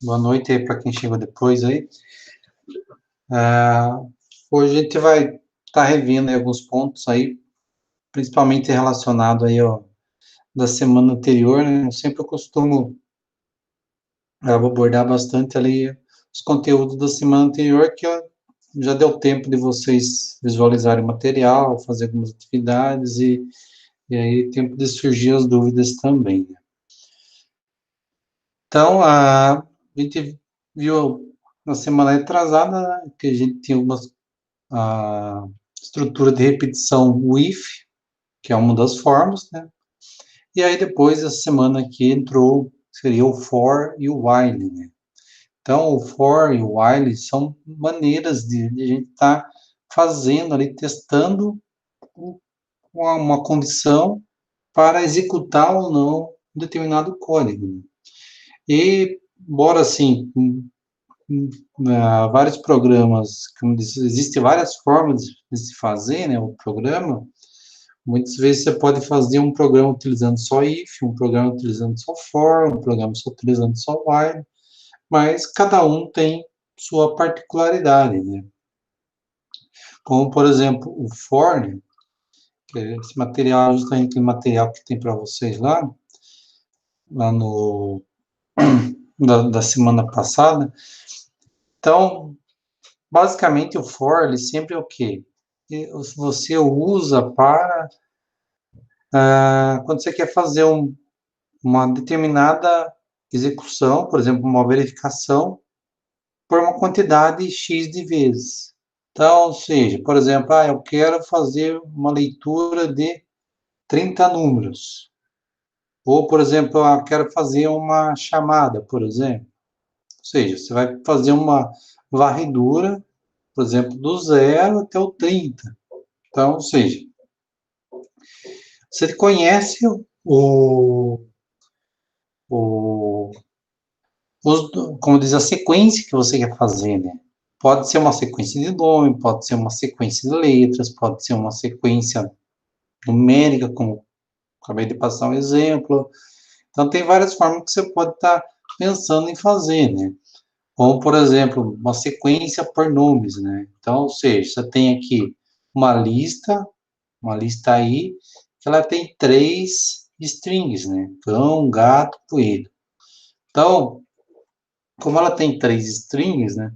Boa noite aí para quem chegou depois aí. Hoje a gente vai estar revendo aí alguns pontos aí, principalmente relacionado aí, ó, da semana anterior, né? Eu sempre costumo abordar bastante ali os conteúdos da semana anterior, que ó, já deu tempo de vocês visualizarem o material, fazer algumas atividades e aí tempo de surgir as dúvidas também, né? Então, a gente viu na semana retrasada, né, que a gente tinha a estrutura de repetição with, que é uma das formas, né? E aí depois, essa semana aqui, entrou, seria o for e o while, né? Então, o for e o while são maneiras de a gente estar fazendo ali, testando uma condição para executar ou não um determinado código, né? E, embora assim, vários programas, como diz, existem várias formas de se fazer, né, o programa. Muitas vezes você pode fazer um programa utilizando só if, um programa utilizando só for, um programa só utilizando só while, mas cada um tem sua particularidade, né? Como, por exemplo, o for, né, que é esse material, justamente aquele material que tem para vocês lá no da semana passada. Então, basicamente, o for, ele sempre é o quê? Você usa para, quando você quer fazer uma determinada execução, por exemplo, uma verificação, por uma quantidade X de vezes. Então, ou seja, por exemplo, eu quero fazer uma leitura de 30 números. Ou, por exemplo, quero fazer uma chamada, por exemplo. Ou seja, você vai fazer uma varredura, por exemplo, do 0 até o 30. Então, ou seja, você conhece o, como diz, a sequência que você quer fazer, né? Pode ser uma sequência de nome, pode ser uma sequência de letras, pode ser uma sequência numérica, como acabei de passar um exemplo. Então, tem várias formas que você pode estar pensando em fazer, né? Como, por exemplo, uma sequência por nomes, né? Então, ou seja, você tem aqui uma lista aí, que ela tem 3 strings, né? Cão, gato, coelho. Então, como ela tem 3 strings, né?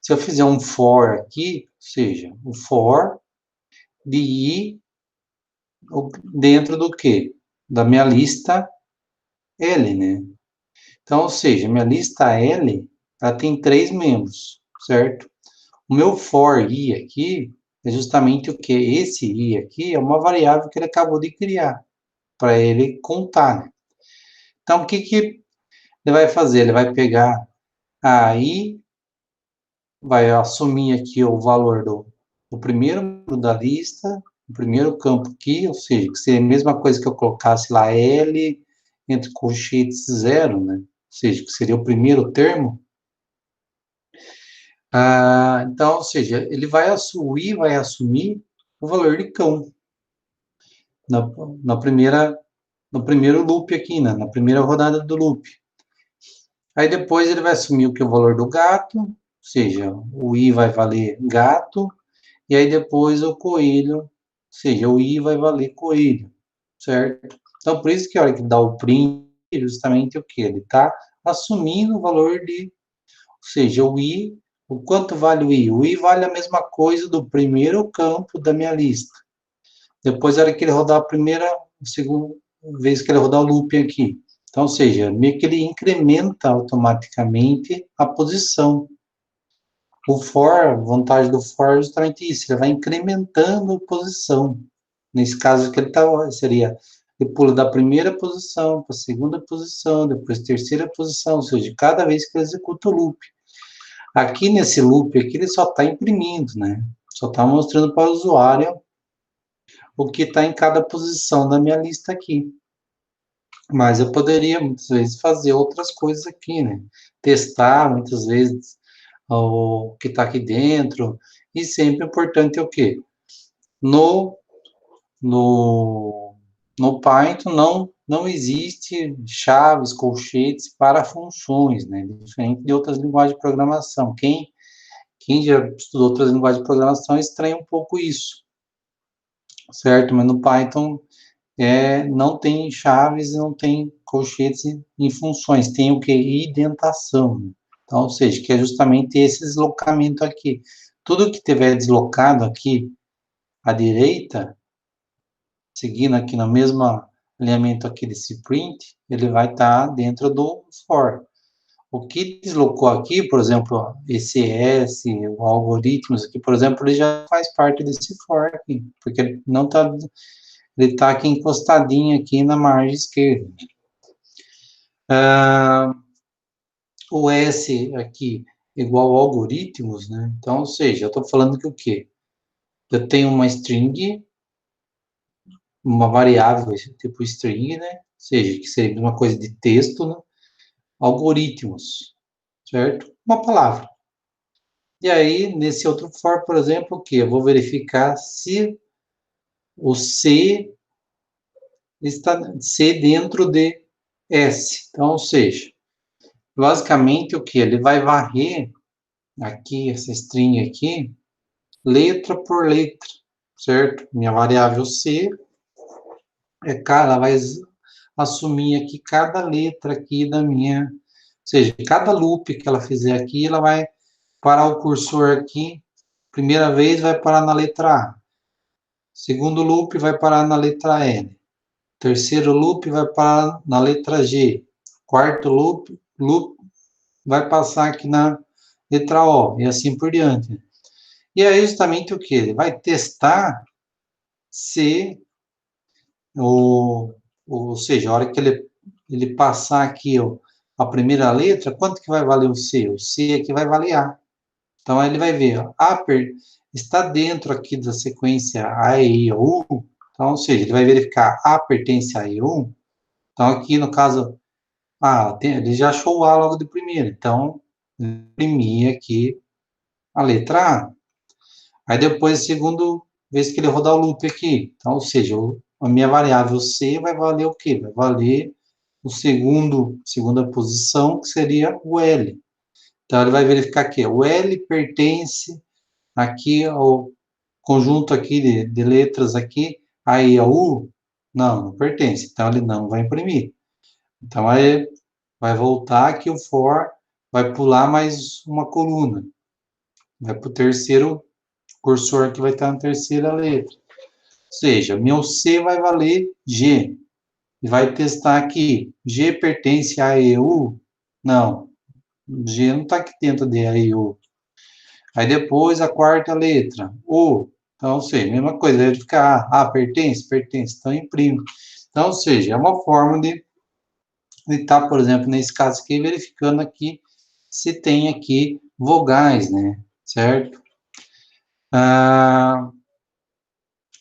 Se eu fizer um for aqui, ou seja, o for de i dentro do quê? Da minha lista L, né? Então, ou seja, minha lista L, ela tem 3 membros, certo? O meu for i aqui é justamente o que? Esse i aqui é uma variável que ele acabou de criar, para ele contar, né? Então, o que ele vai fazer? Ele vai pegar i, vai assumir aqui o valor do primeiro da lista, o primeiro campo aqui, ou seja, que seria a mesma coisa que eu colocasse lá L entre colchetes 0, né? Ou seja, que seria o primeiro termo. Então, ou seja, ele vai assumir o valor de cão na, na primeira, no primeiro loop aqui, né? Na primeira rodada do loop. Aí depois ele vai assumir o que é o valor do gato, ou seja, o i vai valer gato, e aí depois o coelho, ou seja, o i vai valer coelho, certo? Então, por isso que a hora que dá o print, justamente o que? Ele está assumindo o valor ou seja, o i, o quanto vale o i? O i vale a mesma coisa do primeiro campo da minha lista. Depois, a hora que ele rodar a segunda vez que ele rodar o loop aqui. Então, ou seja, meio que ele incrementa automaticamente a posição. O for, a vantagem do for é justamente isso, ele vai incrementando a posição. Nesse caso que ele está, seria, ele pula da primeira posição para a segunda posição, depois terceira posição, ou seja, cada vez que ele executa o loop. Aqui nesse loop aqui, ele só está imprimindo, né? Só está mostrando para o usuário o que está em cada posição da minha lista aqui. Mas eu poderia, muitas vezes, fazer outras coisas aqui, né? Testar, muitas vezes, o que está aqui dentro. E sempre é importante o quê? No, No Python não existe chaves, colchetes para funções, né? Diferente de outras linguagens de programação. Quem já estudou outras linguagens de programação estranha um pouco isso, certo? Mas no Python não tem chaves, não tem colchetes em funções, tem o que? Indentação. Né? Então, ou seja, que é justamente esse deslocamento aqui. Tudo que tiver deslocado aqui à direita, seguindo aqui no mesmo alinhamento aqui desse print, ele vai estar dentro do for. O que deslocou aqui, por exemplo, esse S, o algoritmos aqui, por exemplo, ele já faz parte desse for aqui, porque ele não está, ele está aqui encostadinho aqui na margem esquerda. O S aqui igual a algoritmos, né? Então, ou seja, eu estou falando que o quê? Eu tenho uma string, uma variável tipo string, né? Ou seja, que seria uma coisa de texto, né? Algoritmos, certo? Uma palavra. E aí, nesse outro for, por exemplo, o que? Eu vou verificar se o C está C dentro de S. Então, ou seja, basicamente o que? Ele vai varrer aqui, essa string aqui, letra por letra, certo? Minha variável C, ela vai assumir aqui cada letra aqui da minha, ou seja, cada loop que ela fizer aqui, ela vai parar o cursor aqui, primeira vez vai parar na letra A, segundo loop vai parar na letra L, terceiro loop vai parar na letra G, quarto loop vai passar aqui na letra O, e assim por diante. E aí justamente o que? Ele vai testar se, ou seja, a hora que ele passar aqui a primeira letra, quanto que vai valer o C? O C aqui vai valer A. Então, ele vai ver, A está dentro aqui da sequência A, E, U. Então, ou seja, ele vai verificar A pertence a E, U. Então, aqui no caso, ele já achou o A logo de primeira. Então, imprimir aqui a letra A. Aí depois, segundo vez que ele rodar o loop aqui. Então, ou seja, a minha variável C vai valer o quê? Vai valer o segunda posição, que seria o L. Então, ele vai verificar que o L pertence aqui ao conjunto aqui de letras aqui, A, I, A, U. Não pertence. Então, ele não vai imprimir. Então, aí vai voltar aqui o for, vai pular mais uma coluna. Vai para o terceiro cursor que vai estar na terceira letra. Ou seja, meu C vai valer G. E vai testar aqui. G pertence a EU? Não. G não está aqui dentro de EU. Aí depois a quarta letra, O. Então, ou seja, mesma coisa, ele fica pertence? Pertence. Então, imprime. Então, ou seja, é uma forma de estar, por exemplo, nesse caso aqui, verificando aqui se tem aqui vogais, né? Certo?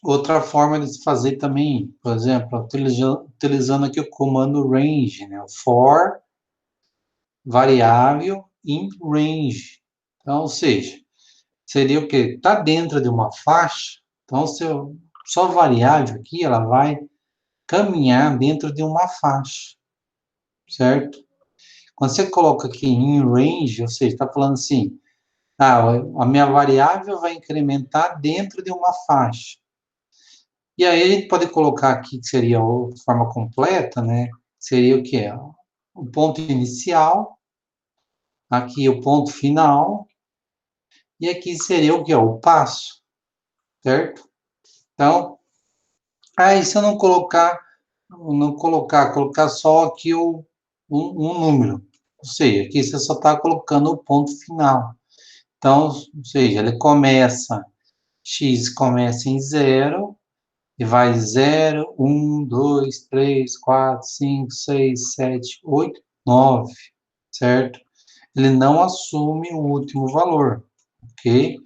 Outra forma de se fazer também, por exemplo, utilizando aqui o comando range, né? For variável in range. Então, ou seja, seria o quê? Está dentro de uma faixa, então só variável aqui, ela vai caminhar dentro de uma faixa, certo? Quando você coloca aqui in range, ou seja, está falando assim, a minha variável vai incrementar dentro de uma faixa. E aí a gente pode colocar aqui, que seria a forma completa, né? Seria o quê? O ponto inicial, aqui o ponto final, e aqui seria o quê? O passo, certo? Então, aí se eu colocar só aqui um número, ou seja, aqui você só está colocando o ponto final. Então, ou seja, ele começa, x começa em 0, e vai 0, 1, 2, 3, 4, 5, 6, 7, 8, 9, certo? Ele não assume o último valor, ok?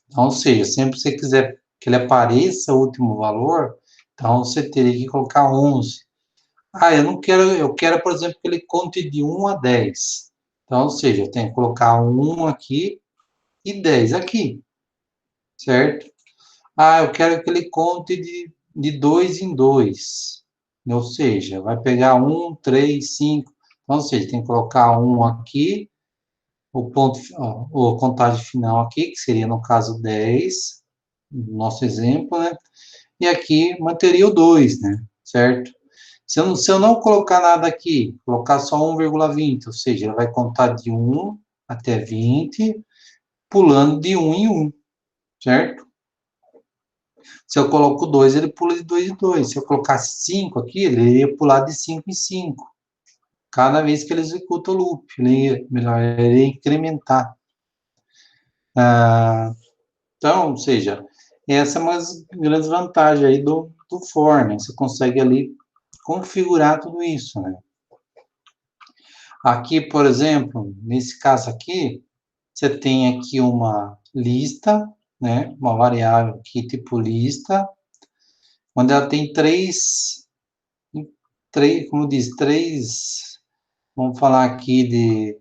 Então, ou seja, sempre que você quiser que ele apareça o último valor, então você teria que colocar 11. Eu não quero, eu quero, por exemplo, que ele conte de 1 a 10. Então, ou seja, eu tenho que colocar 1 aqui e 10 aqui, certo? Eu quero que ele conte de 2 em 2. Ou seja, vai pegar 1, 3, 5. Então, ou seja, tem que colocar 1 aqui, o ponto, ó, a contagem final aqui, que seria, no caso, 10, no nosso exemplo, né? E aqui manteria o 2, né? Certo? Se eu não colocar nada aqui, colocar só 1,20, ou seja, ele vai contar de 1 até 20, pulando de 1 em 1, certo? Se eu coloco 2, ele pula de 2 em 2. Se eu colocasse 5 aqui, ele iria pular de 5 em 5. Cada vez que ele executa o loop, ele iria incrementar. Então, ou seja, essa é uma das grandes vantagens aí do for, né? Você consegue ali configurar tudo isso, né? Aqui, por exemplo, nesse caso aqui, você tem aqui uma lista, né? Uma variável aqui tipo lista, onde ela tem como diz, vamos falar aqui de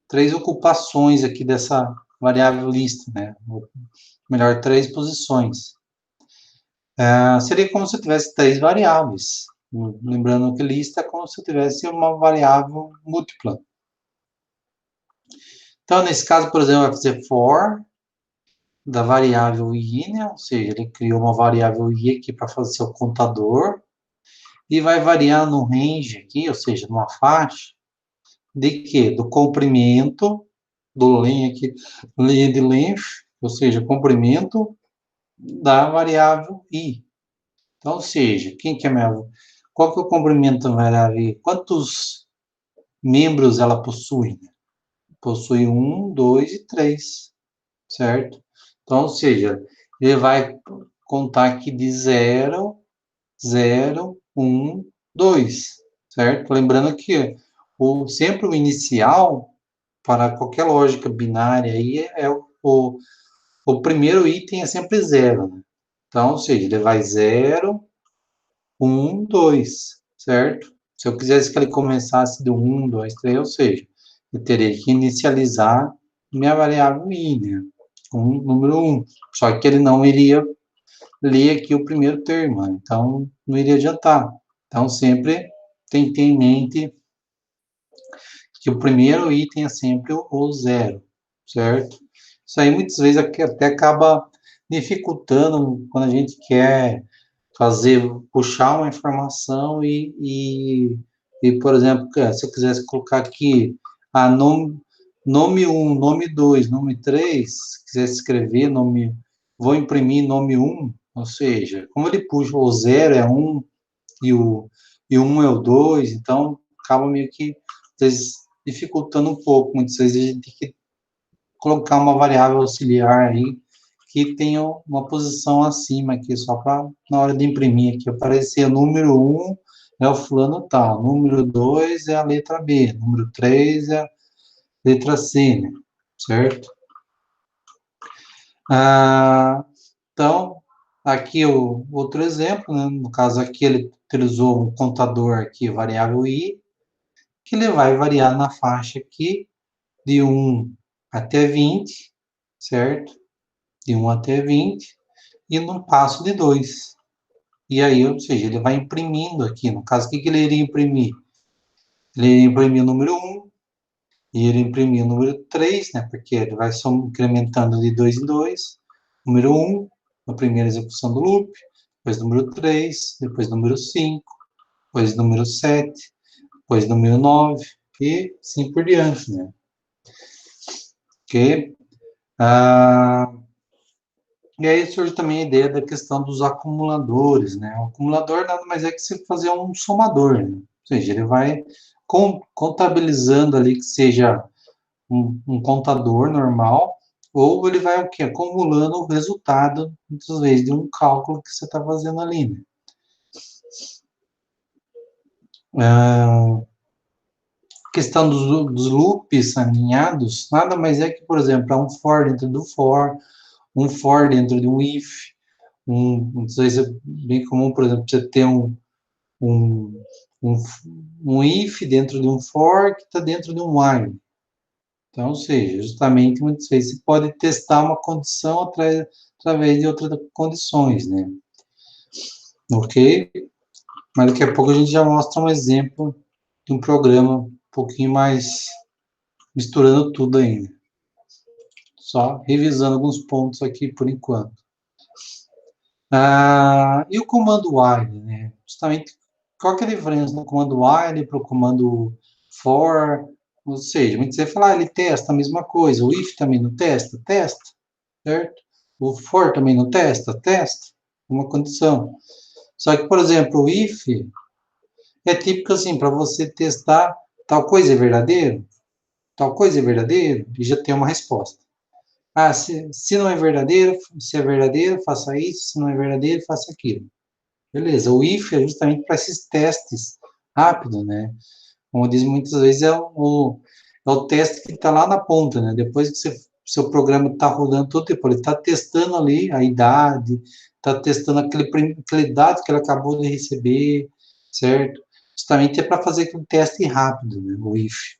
3 ocupações aqui dessa variável lista, né? Ou melhor, 3 posições. Seria como se eu tivesse 3 variáveis. Lembrando que lista é como se eu tivesse uma variável múltipla. Então, nesse caso, por exemplo, vai fazer for da variável i, né? Ou seja, ele criou uma variável i aqui para fazer seu contador, e vai variar no range aqui, ou seja, numa faixa, de quê? Do comprimento, do len aqui, len de length, ou seja, comprimento da variável i. Então, ou seja, qual que é o comprimento da variável i? Quantos membros ela possui? Possui 1, 2 e 3, certo? Então, ou seja, ele vai contar aqui de 0, 0, 1, 2, certo? Lembrando que sempre o inicial, para qualquer lógica binária, aí o primeiro item é sempre 0, né? Então, ou seja, ele vai 0, 1, 2, certo? Se eu quisesse que ele começasse do 1, 2, 3, ou seja, eu teria que inicializar minha variável i, né? Com o número 1. Só que ele não iria ler aqui o primeiro termo, né? Então não iria adiantar. Então sempre tem que ter em mente que o primeiro item é sempre o 0, certo? Isso aí muitas vezes até acaba dificultando quando a gente quer puxar uma informação por exemplo, se eu quisesse colocar aqui nome 1, nome 2, nome 3, quisesse escrever vou imprimir nome 1, ou seja, como ele puxa o 0 é 1 e o 1 é o 2, então acaba meio que às vezes, dificultando um pouco. Muitas vezes a gente tem que colocar uma variável auxiliar aí que tenha uma posição acima aqui, só para na hora de imprimir aqui aparecer o número 1 é o fulano tal, número 2 é a letra B, número 3 é a letra C, né? Certo? Então, aqui o outro exemplo, né? No caso aqui ele utilizou um contador aqui, variável i, que ele vai variar na faixa aqui de 1 até 20, certo? De 1 até 20, e num passo de 2. E aí, ou seja, ele vai imprimindo aqui. No caso, o que ele iria imprimir? Ele iria imprimir o número 1, e ele imprimir o número 3, né? Porque ele vai só incrementando de 2 em 2. Número 1, na primeira execução do loop, depois número 3, depois número 5, depois número 7, depois número 9, e assim por diante, né? Ok? E aí surge também a ideia da questão dos acumuladores, né? O acumulador nada mais é que você fazer um somador, né? Ou seja, ele vai contabilizando ali que seja um contador normal, ou ele vai o quê? Acumulando o resultado, muitas vezes, de um cálculo que você está fazendo ali, né? Questão dos loops alinhados, nada mais é que, por exemplo, é um for dentro do for, um for dentro de um if, muitas vezes é bem comum, por exemplo, você ter um, um, um if dentro de um for que está dentro de um while. Então, ou seja, justamente muitas vezes você pode testar uma condição através de outras condições, né? Ok? Mas daqui a pouco a gente já mostra um exemplo de um programa um pouquinho mais misturando tudo ainda. Só revisando alguns pontos aqui por enquanto. E o comando while, né? Justamente, qual que é a diferença do comando while para o comando for? Ou seja, muitas vezes falar, ele testa a mesma coisa, o if também não testa, testa, certo? O for também não testa, testa, uma condição. Só que, por exemplo, o if é típico assim, para você testar tal coisa é verdadeiro, tal coisa é verdadeiro, e já tem uma resposta. Se não é verdadeiro, se é verdadeiro, faça isso, se não é verdadeiro, faça aquilo. Beleza, o if é justamente para esses testes rápidos, né? Como diz muitas vezes, é o teste que está lá na ponta, né? Depois que seu programa está rodando todo tempo, ele está testando ali a idade, está testando aquele dado que ele acabou de receber, certo? Justamente é para fazer aquele teste rápido, né? O if.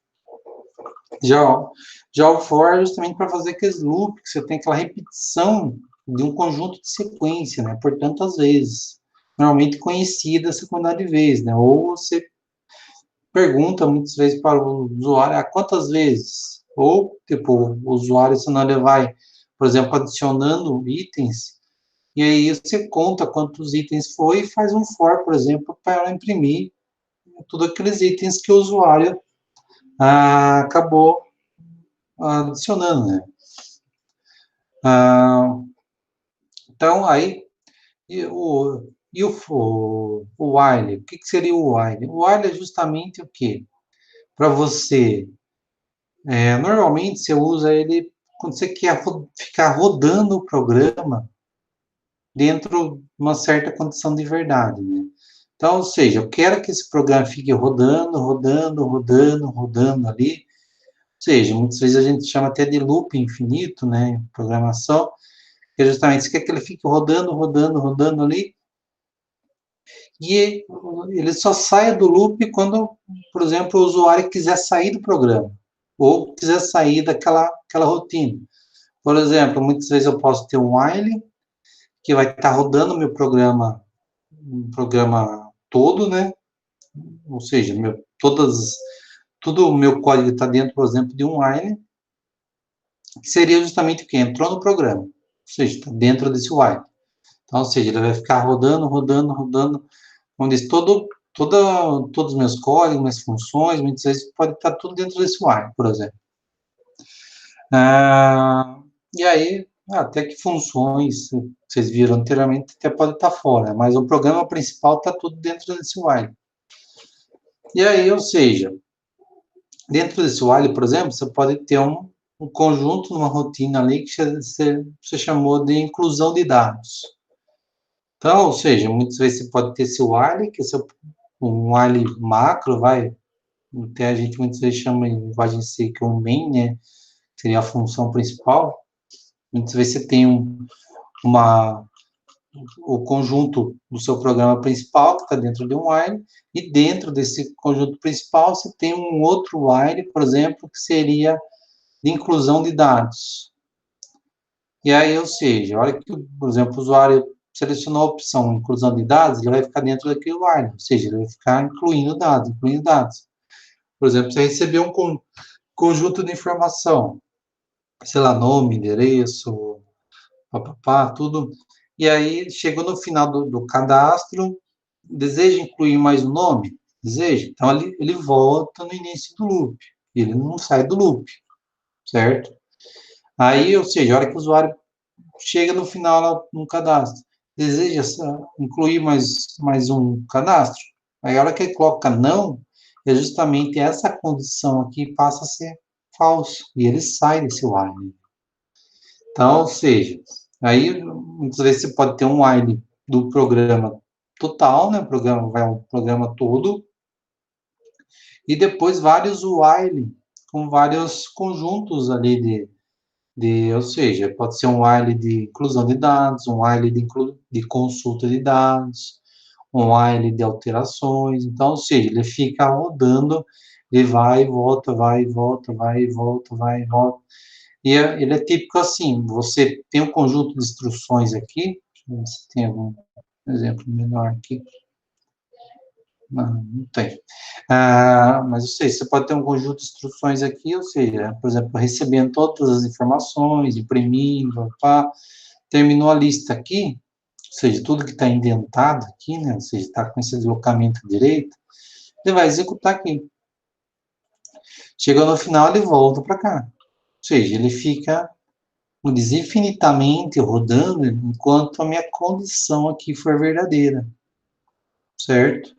Já o for é justamente para fazer aqueles loops, que você tem aquela repetição de um conjunto de sequência, né? Por tantas vezes. Normalmente conhecida essa quantidade de vezes, né? Ou você pergunta muitas vezes para o usuário, quantas vezes? Ou, tipo, o usuário, senão ele vai, por exemplo, adicionando itens, e aí você conta quantos itens foi e faz um for, por exemplo, para imprimir todos aqueles itens que o usuário acabou adicionando, né? Ah, então, aí, o while, o que seria o while? O while é justamente o quê? Para você, normalmente você usa ele quando você quer ficar rodando o programa dentro de uma certa condição de verdade, né? Então, ou seja, eu quero que esse programa fique rodando, rodando, rodando, rodando ali. Ou seja, muitas vezes a gente chama até de loop infinito, né? Programação, que é justamente você quer que ele fique rodando, rodando, rodando ali, e ele só saia do loop quando, por exemplo, o usuário quiser sair do programa, ou quiser sair daquela rotina. Por exemplo, muitas vezes eu posso ter um while, que vai estar rodando meu programa, um programa todo, né? Ou seja, todo o meu código está dentro, por exemplo, de um while, que seria justamente o que? Entrou no programa. Ou seja, está dentro desse while. Então, ou seja, ele vai ficar rodando, rodando, rodando, onde diz, todos os meus códigos, minhas funções, muitas vezes pode estar tudo dentro desse while, por exemplo. E aí, até que funções, vocês viram anteriormente, até pode estar fora, mas o programa principal está tudo dentro desse while. E aí, ou seja, dentro desse while, por exemplo, você pode ter um conjunto, uma rotina ali que você chamou de inclusão de dados. Então, ou seja, muitas vezes você pode ter esse while, que é um while macro, até a gente muitas vezes chama em linguagem C que é um main, né? Seria a função principal. Muitas vezes você tem o conjunto do seu programa principal, que está dentro de um while, e dentro desse conjunto principal você tem um outro while, por exemplo, que seria de inclusão de dados. E aí, ou seja, a hora que, por exemplo, o usuário selecionou a opção inclusão de dados, ele vai ficar dentro daquele while, ou seja, ele vai ficar incluindo dados, incluindo dados. Por exemplo, você recebeu um conjunto de informação, sei lá, nome, endereço, papapá, tudo. E aí, chegou no final do cadastro, deseja incluir mais um nome? Deseja. Então, ele volta no início do loop. Ele não sai do loop, certo? Aí, ou seja, a hora que o usuário chega no final lá no cadastro, deseja incluir mais um cadastro? Aí, a hora que ele coloca não, é justamente essa condição aqui passa a ser falso. E ele sai desse while. Então, ou seja, aí muitas vezes você pode ter um while do programa total, né? O programa vai um programa todo, e depois vários while com vários conjuntos ali ou seja, pode ser um while de inclusão de dados, um while de consulta de dados, um while de alterações. Então, ou seja, ele fica rodando, ele vai e volta, vai e volta, vai e volta, vai e volta. E ele é típico assim, você tem um conjunto de instruções aqui, deixa eu ver se tem algum exemplo menor aqui. Não tem. Mas eu sei, você pode ter um conjunto de instruções aqui, ou seja, por exemplo, recebendo todas as informações, imprimindo, pá, terminou a lista aqui, ou seja, tudo que está indentado aqui, né, ou seja, está com esse deslocamento direito, ele vai executar aqui. Chegou no final, ele volta para cá. Ou seja, ele fica, como diz, infinitamente rodando enquanto a minha condição aqui for verdadeira, certo?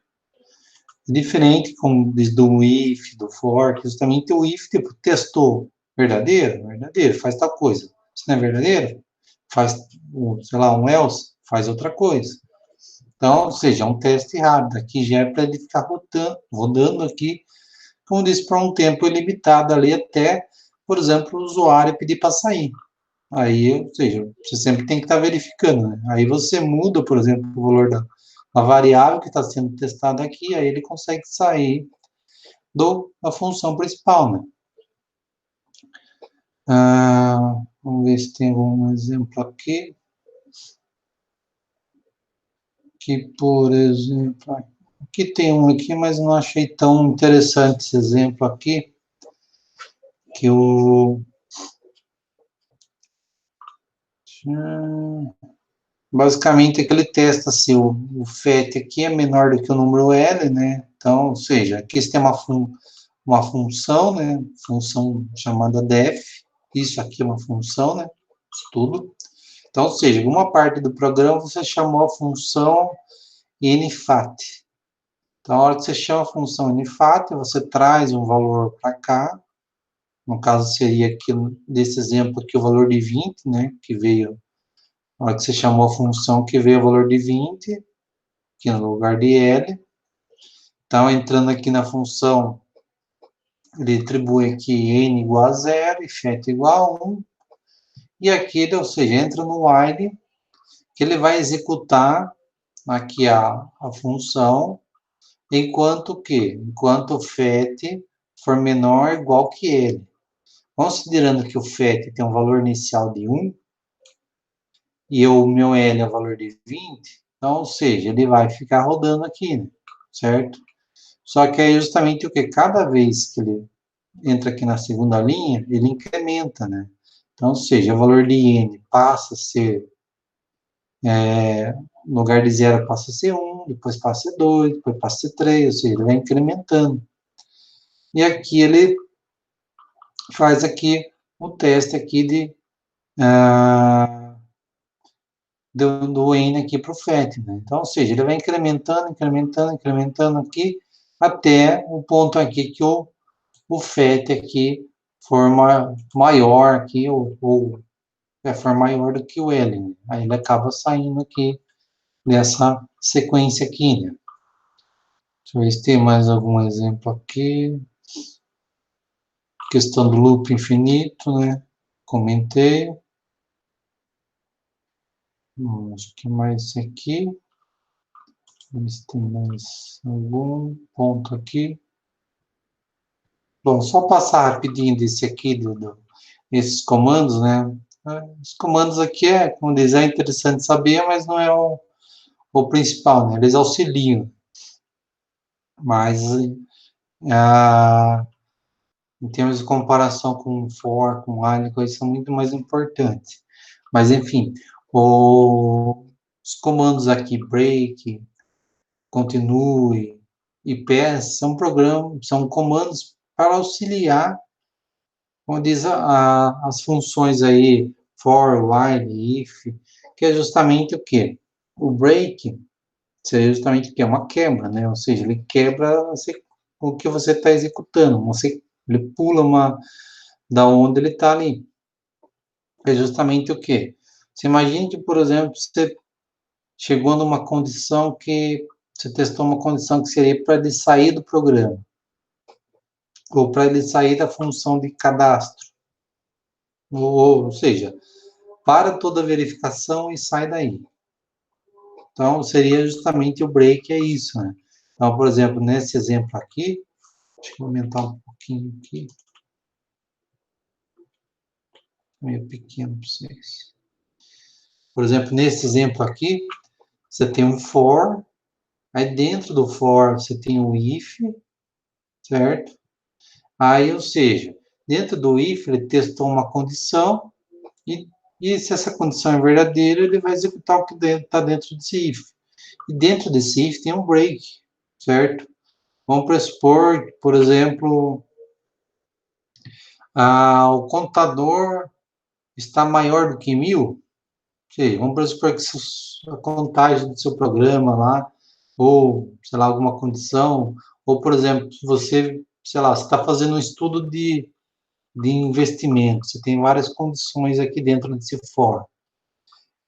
Diferente, como diz do if, do for, que justamente o if, tipo, testou, verdadeiro? Verdadeiro, faz tal coisa. Se não é verdadeiro, faz, sei lá, um else, faz outra coisa. Então, ou seja, é um teste rápido. Aqui já é para ele ficar rodando aqui, como disse, por um tempo ilimitado ali até, por exemplo, o usuário pedir para sair. Aí, ou seja, você sempre tem que estar verificando, né? Aí você muda, por exemplo, o valor da variável que está sendo testada aqui, aí ele consegue sair da função principal, né? Vamos ver se tem algum exemplo aqui. Que, por exemplo, aqui tem um aqui, mas não achei tão interessante esse exemplo aqui, que o... Basicamente, é que ele testa se o FET aqui é menor do que o número L, né? Então, ou seja, aqui você tem uma função, né? Função chamada def, isso aqui é uma função, né? Isso tudo. Então, ou seja, alguma parte do programa você chamou a função nfat. Então, a hora que você chama a função nfat, você traz um valor para cá, no caso seria aqui, desse exemplo aqui, o valor de 20, né? Que veio, na hora que você chamou a função que veio o valor de 20, aqui no lugar de L. Então, entrando aqui na função, ele atribui aqui n igual a 0 e fet igual a 1. E aqui, ou seja, entra no while, que ele vai executar aqui a função, enquanto o FET for menor ou igual que ele. Considerando que o FET tem um valor inicial de 1, e o meu L é o valor de 20, então, ou seja, ele vai ficar rodando aqui, né? Certo? Só que aí justamente o que? Cada vez que ele entra aqui na segunda linha, ele incrementa, né? Então, ou seja, o valor de n passa a ser, no lugar de 0 passa a ser 1, depois passa a ser 2, depois passa a ser 3, ou seja, ele vai incrementando. E aqui ele faz aqui o teste aqui do n aqui para o FET, né? Então, ou seja, ele vai incrementando aqui, até o ponto aqui que o FET aqui for maior aqui, ou for maior do que o L, né? Aí ele acaba saindo aqui dessa sequência aqui, né? Deixa eu ver se tem mais algum exemplo aqui. Questão do loop infinito, né? Comentei. Acho que mais aqui. Ver se tem mais algum ponto aqui. Bom, só passar rapidinho desse aqui, esses comandos, né? Os comandos aqui como diz, é interessante saber, mas não é o principal, né? Eles auxiliam. Mas, em termos de comparação com for, com while, coisas são muito mais importantes. Mas, enfim, os comandos aqui, break, continue e pass, são comandos para auxiliar, como diz, as funções aí, for, while, if, que é justamente o quê? O break seria justamente o quê? Uma quebra, né? Ou seja, ele quebra o que você está executando, ele pula da onde ele está ali. É justamente o quê? Você imagina que, por exemplo, você chegou numa condição que você testou uma condição que seria para ele sair do programa, ou para ele sair da função de cadastro, ou seja, para toda a verificação e sai daí. Então, seria justamente o break, é isso, né? Então, por exemplo, nesse exemplo aqui, deixa eu aumentar um pouquinho aqui, meio pequeno para vocês. Por exemplo, nesse exemplo aqui, você tem um for, Aí dentro do for você tem o if, certo? Aí, ou seja, dentro do if ele testou uma condição e se essa condição é verdadeira, ele vai executar o que está dentro desse if. E dentro desse if tem um break, certo? Vamos pressupor, por exemplo, o contador está maior do que 1000. Sei, vamos pressupor que a contagem do seu programa lá, ou, sei lá, alguma condição, ou, por exemplo, se você, sei lá, você está fazendo um estudo de investimento, você tem várias condições aqui dentro desse for.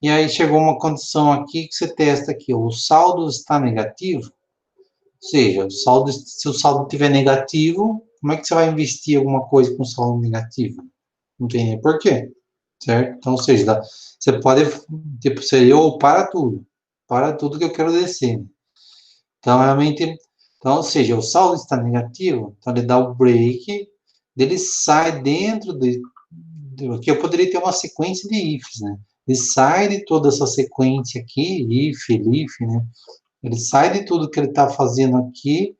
E aí chegou uma condição aqui que você testa aqui, o saldo está negativo, ou seja, se o saldo estiver negativo, como é que você vai investir alguma coisa com saldo negativo? Não tem nem porquê, certo? Então, ou seja, você pode, tipo, seria ou para tudo que eu quero descer. Então, realmente, então, ou seja, o saldo está negativo, então ele dá o break, ele sai dentro que eu poderia ter uma sequência de ifs, né? Ele sai de toda essa sequência aqui, if, né? Ele sai de tudo que ele está fazendo aqui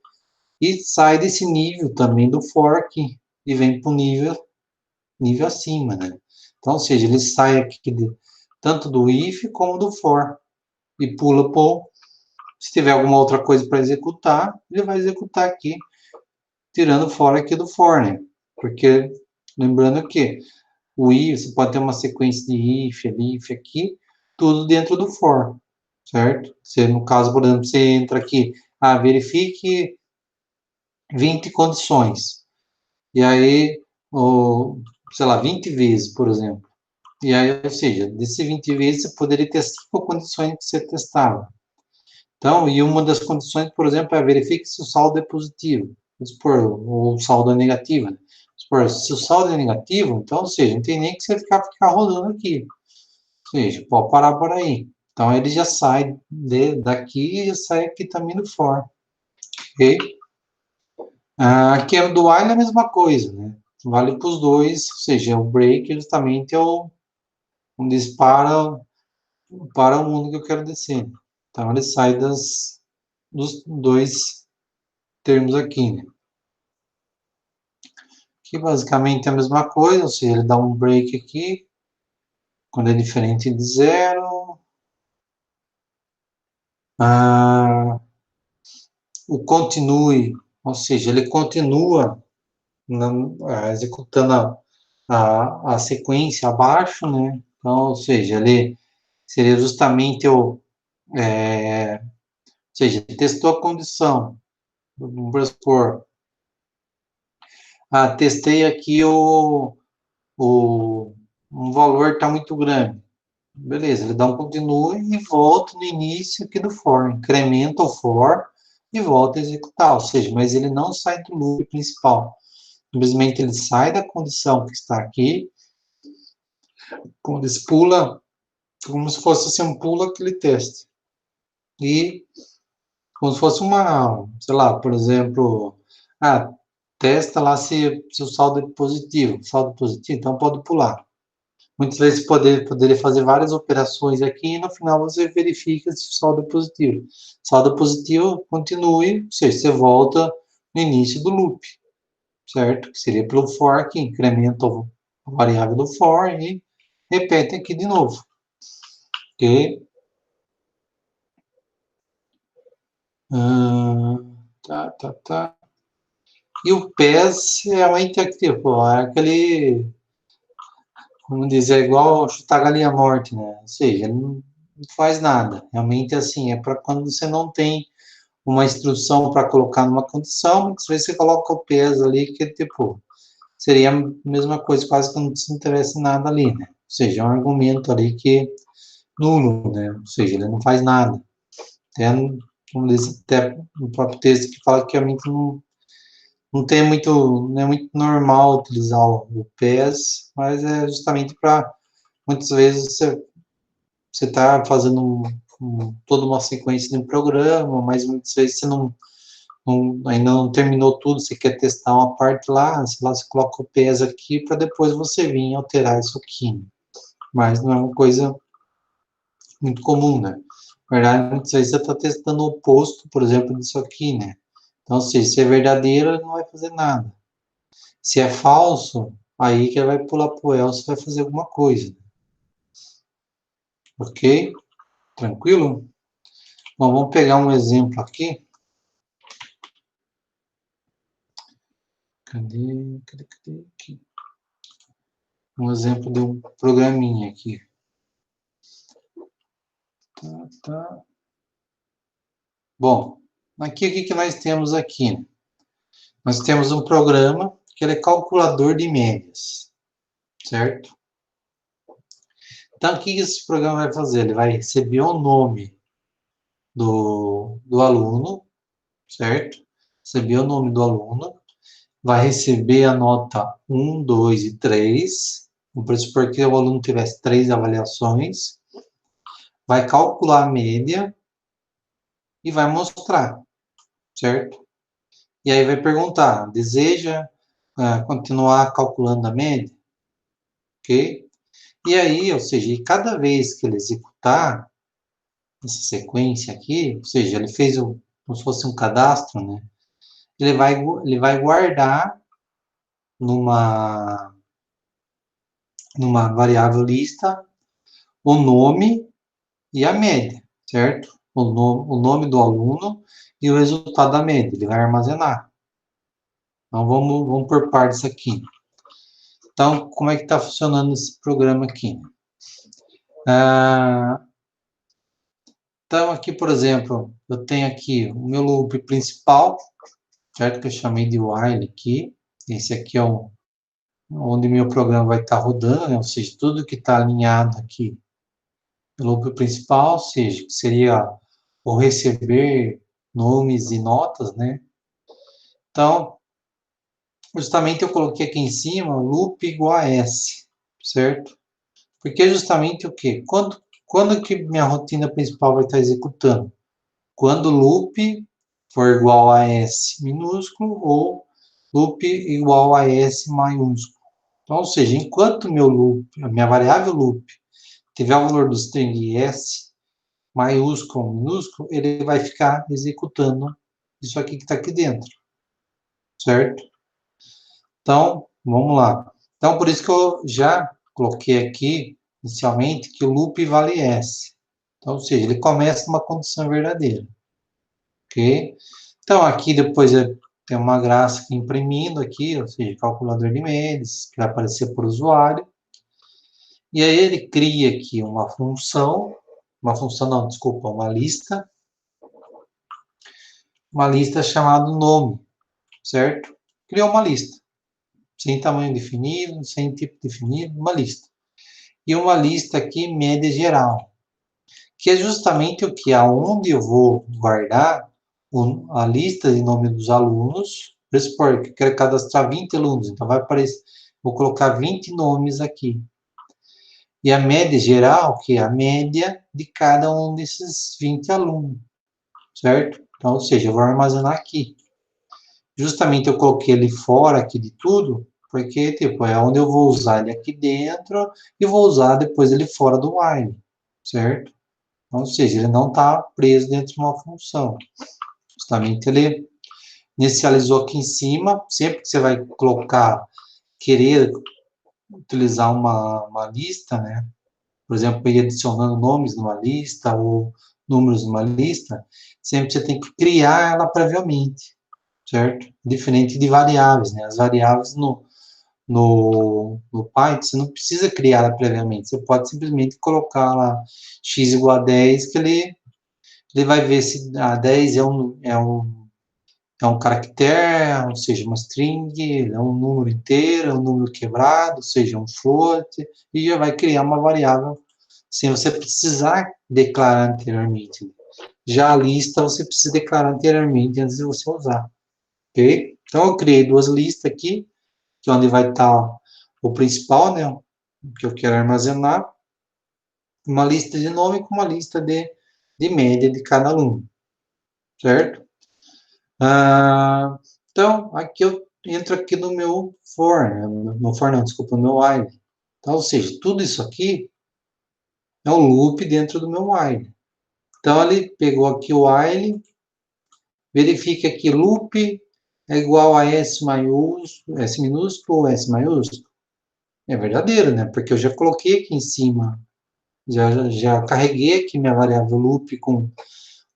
e sai desse nível também do for aqui e vem para o nível acima, né? Então, ou seja, ele sai aqui tanto do if como do for e pula para se tiver alguma outra coisa para executar, ele vai executar aqui, tirando fora aqui do for, né? Porque, lembrando que o if, você pode ter uma sequência de if aqui, tudo dentro do for, certo? Você, no caso, por exemplo, você entra aqui, verifique 20 condições. E aí, sei lá, 20 vezes, por exemplo. E aí, ou seja, desses 20 vezes, você poderia ter 5 condições que você testava. Então, e uma das condições, por exemplo, é verifique se o saldo é positivo. Vamos supor, ou o saldo é negativo. Né? Supor, se o saldo é negativo, então, ou seja, não tem nem que você ficar rodando aqui. Ou seja, pode parar por aí. Então, ele já sai daqui e já sai aqui também do for. Ok? Aqui é do while é a mesma coisa, né? Vale para os dois, ou seja, o break justamente é um dispara para o mundo que eu quero descer. Então, ele sai dos dois termos aqui, né? Que basicamente é a mesma coisa, ou seja, ele dá um break aqui, quando é diferente de zero. O continue, ou seja, ele continua executando a sequência abaixo, né? Então, ou seja, ele seria justamente ou seja, testou a condição, vamos supor, testei aqui o um valor está muito grande. Beleza, ele dá um continue e volta no início aqui do for, incrementa o for e volta a executar, ou seja, mas ele não sai do loop principal. Simplesmente ele sai da condição que está aqui, quando ele pula, como se fosse assim, um pulo aquele teste. E como se fosse sei lá, por exemplo, testa lá se o saldo é positivo. Saldo positivo, então pode pular. Muitas vezes poderia fazer várias operações aqui e no final você verifica se o saldo é positivo. Saldo positivo, continue, ou seja, você volta no início do loop, certo? Que seria pelo for que incrementa a variável do for e repete aqui de novo. Ok? Tá. E o PES é uma tipo, é aquele, vamos dizer, é igual chutar galinha morte, né? Ou seja, não faz nada. Realmente, assim, é para quando você não tem uma instrução para colocar numa condição, muitas vezes você coloca o peso ali, que tipo, seria a mesma coisa, quase que não se interessa em nada ali, né? Ou seja, é um argumento ali que nulo, né? Ou seja, ele não faz nada. Até, como diz até no próprio texto que fala que realmente não tem muito, não é muito normal utilizar o PES, mas é justamente para, muitas vezes, você está fazendo toda uma sequência de um programa, mas muitas vezes você ainda não terminou tudo, você quer testar uma parte lá, sei lá, você coloca o peso aqui para depois você vir alterar isso aqui. Mas não é uma coisa muito comum, né? Na verdade, muitas vezes você está testando o oposto, por exemplo, disso aqui, né? Então, se é verdadeiro, ele não vai fazer nada. Se é falso, aí que ele vai pular para o else e vai fazer alguma coisa. Ok? Tranquilo? Bom, vamos pegar um exemplo aqui. Cadê? Aqui. Um exemplo de um programinha aqui. Tá. Bom, aqui o que nós temos aqui? Né? Nós temos um programa que ele é calculador de médias, certo? Então, o que esse programa vai fazer? Ele vai receber o nome do aluno, certo? Receber o nome do aluno, vai receber a nota 1, 2 e 3, por isso porque o aluno tivesse 3 avaliações, vai calcular a média e vai mostrar, certo? E aí vai perguntar, deseja continuar calculando a média? Ok? E aí, ou seja, cada vez que ele executar essa sequência aqui, ou seja, ele fez como se fosse um cadastro, né? Ele vai guardar numa variável lista o nome e a média, certo? O nome do aluno e o resultado da média, ele vai armazenar. Então, vamos por partes aqui. Então, como é que está funcionando esse programa aqui? Então, aqui, por exemplo, eu tenho aqui o meu loop principal, certo? Que eu chamei de while aqui. Esse aqui é onde meu programa vai estar rodando, né? Ou seja, tudo que está alinhado aqui no loop principal, ou seja, que seria o receber nomes e notas, né? Então, justamente eu coloquei aqui em cima loop igual a S, certo? Porque justamente o quê? Quando que minha rotina principal vai estar executando? Quando o loop for igual a S minúsculo ou loop igual a S maiúsculo. Então, ou seja, enquanto meu loop, a minha variável loop, tiver o valor do string S maiúsculo ou minúsculo, ele vai ficar executando isso aqui que está aqui dentro, certo? Então, vamos lá. Então, por isso que eu já coloquei aqui, inicialmente, que o loop vale S. Então, ou seja, ele começa numa condição verdadeira. Ok? Então, aqui depois tem uma gráfica imprimindo aqui, ou seja, calculador de médias, que vai aparecer por usuário. E aí ele cria aqui uma função não, desculpa, uma lista chamada nome, certo? Criou uma lista, sem tamanho definido, sem tipo definido, uma lista. E uma lista aqui média geral, que é justamente o que, aonde eu vou guardar a lista de nome dos alunos, vamos supor que eu quero cadastrar 20 alunos, então vai aparecer, vou colocar 20 nomes aqui. E a média geral, que é a média de cada um desses 20 alunos, certo? Então, ou seja, eu vou armazenar aqui. Justamente eu coloquei ele fora aqui de tudo, porque, tipo, é onde eu vou usar ele aqui dentro e vou usar depois ele fora do while, certo? Então, ou seja, ele não está preso dentro de uma função. Justamente ele inicializou aqui em cima, sempre que você vai querer utilizar uma lista, né? Por exemplo, ir adicionando nomes numa lista ou números numa lista, sempre você tem que criar ela previamente, certo? Diferente de variáveis, né? As variáveis no Python, você não precisa criar ela previamente, você pode simplesmente colocar lá x igual a 10, que ele vai ver se a 10 é um caractere, ou seja, uma string, é um número inteiro, é um número quebrado, ou seja, um float, e já vai criar uma variável sem você precisar declarar anteriormente. Já a lista você precisa declarar anteriormente antes de você usar. Ok? Então, eu criei duas listas aqui, que é onde vai estar o principal, né, que eu quero armazenar, uma lista de nome com uma lista de média de cada aluno, certo? Então, aqui eu entro aqui no meu for, né? No for não, desculpa, no meu while. Então, ou seja, tudo isso aqui é um loop dentro do meu while, Então, ele pegou aqui o while, verifica que loop é igual a S maiúsculo, S minúsculo ou S maiúsculo. É verdadeiro, né? Porque eu já coloquei aqui em cima, já carreguei aqui minha variável loop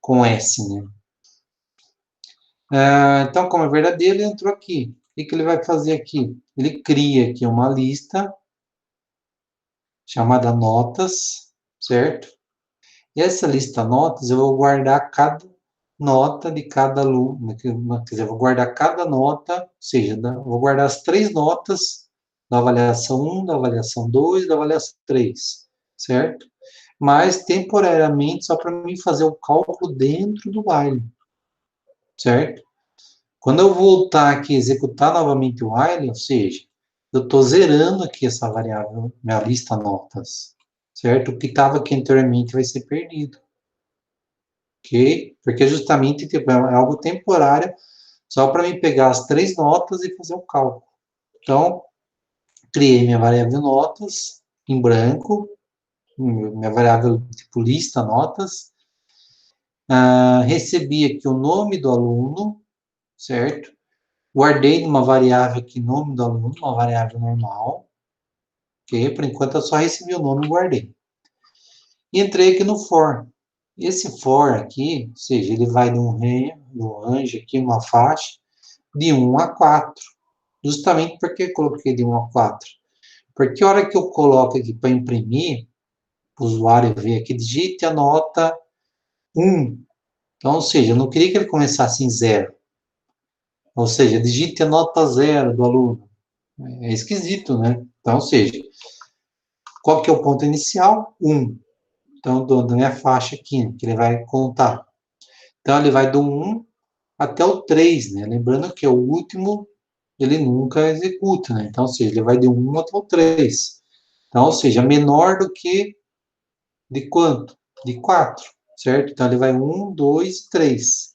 com S, né? Então, como é verdadeiro, ele entrou aqui. O que ele vai fazer aqui? Ele cria aqui uma lista chamada notas, certo? E essa lista notas, eu vou guardar cada nota de cada aluno, quer dizer, eu vou guardar cada nota, ou seja, vou guardar as 3 notas da avaliação 1, da avaliação 2, da avaliação 3, certo? Mas temporariamente, só para mim fazer o cálculo dentro do while, certo? Quando eu voltar aqui e executar novamente o while, ou seja, eu estou zerando aqui essa variável, minha lista notas, certo? O que estava aqui anteriormente vai ser perdido, ok? Porque justamente tipo, é algo temporário, só para me pegar as 3 notas e fazer o cálculo. Então, criei minha variável notas em branco, minha variável tipo lista notas, recebi aqui o nome do aluno, certo? Guardei numa variável aqui, nome do aluno, uma variável normal, ok? Por enquanto eu só recebi o nome e guardei. E entrei aqui no for. Esse for aqui, ou seja, ele vai de um range aqui, uma faixa, de 1 a 4. Justamente porque eu coloquei de 1 a 4. Porque a hora que eu coloco aqui para imprimir, o usuário vê aqui, digite a nota 1. Então, ou seja, eu não queria que ele começasse em 0. Ou seja, digite a nota 0 do aluno. É esquisito, né? Então, ou seja, qual que é o ponto inicial? 1. Então, da minha faixa aqui, que ele vai contar. Então, ele vai do 1 até o 3, né? Lembrando que é o último, ele nunca executa, né? Então, ou seja, ele vai de 1 até o 3. Então, ou seja, menor do que de quanto? De 4, certo? Então, ele vai 1, 2, 3.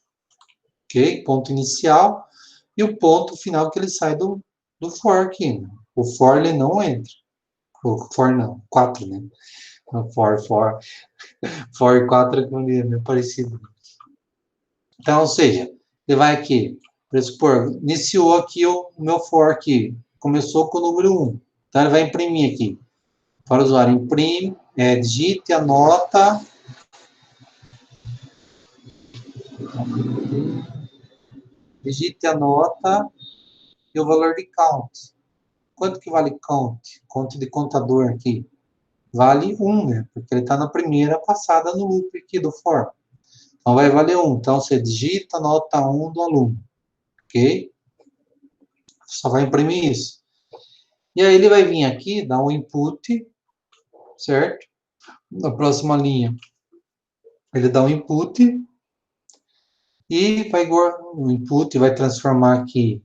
Ok? Ponto inicial. E o ponto final que ele sai do for aqui. Né? O for, ele não entra. O for não, 4, né? For e 4 é meio parecido. Então, ou seja, ele vai aqui, por supor, iniciou aqui o meu for aqui, começou com o número 1. Então, ele vai imprimir aqui. Para o usuário, imprime, digite a nota. Digite a nota e o valor de count. Quanto que vale count? Count de contador aqui. Vale 1, né? Porque ele está na primeira passada no loop aqui do for. Então, vai valer 1. Então, você digita a nota 1 do aluno. Ok? Só vai imprimir isso. E aí, ele vai vir aqui, dar um input, certo? Na próxima linha, ele dá um input e vai o input vai transformar aqui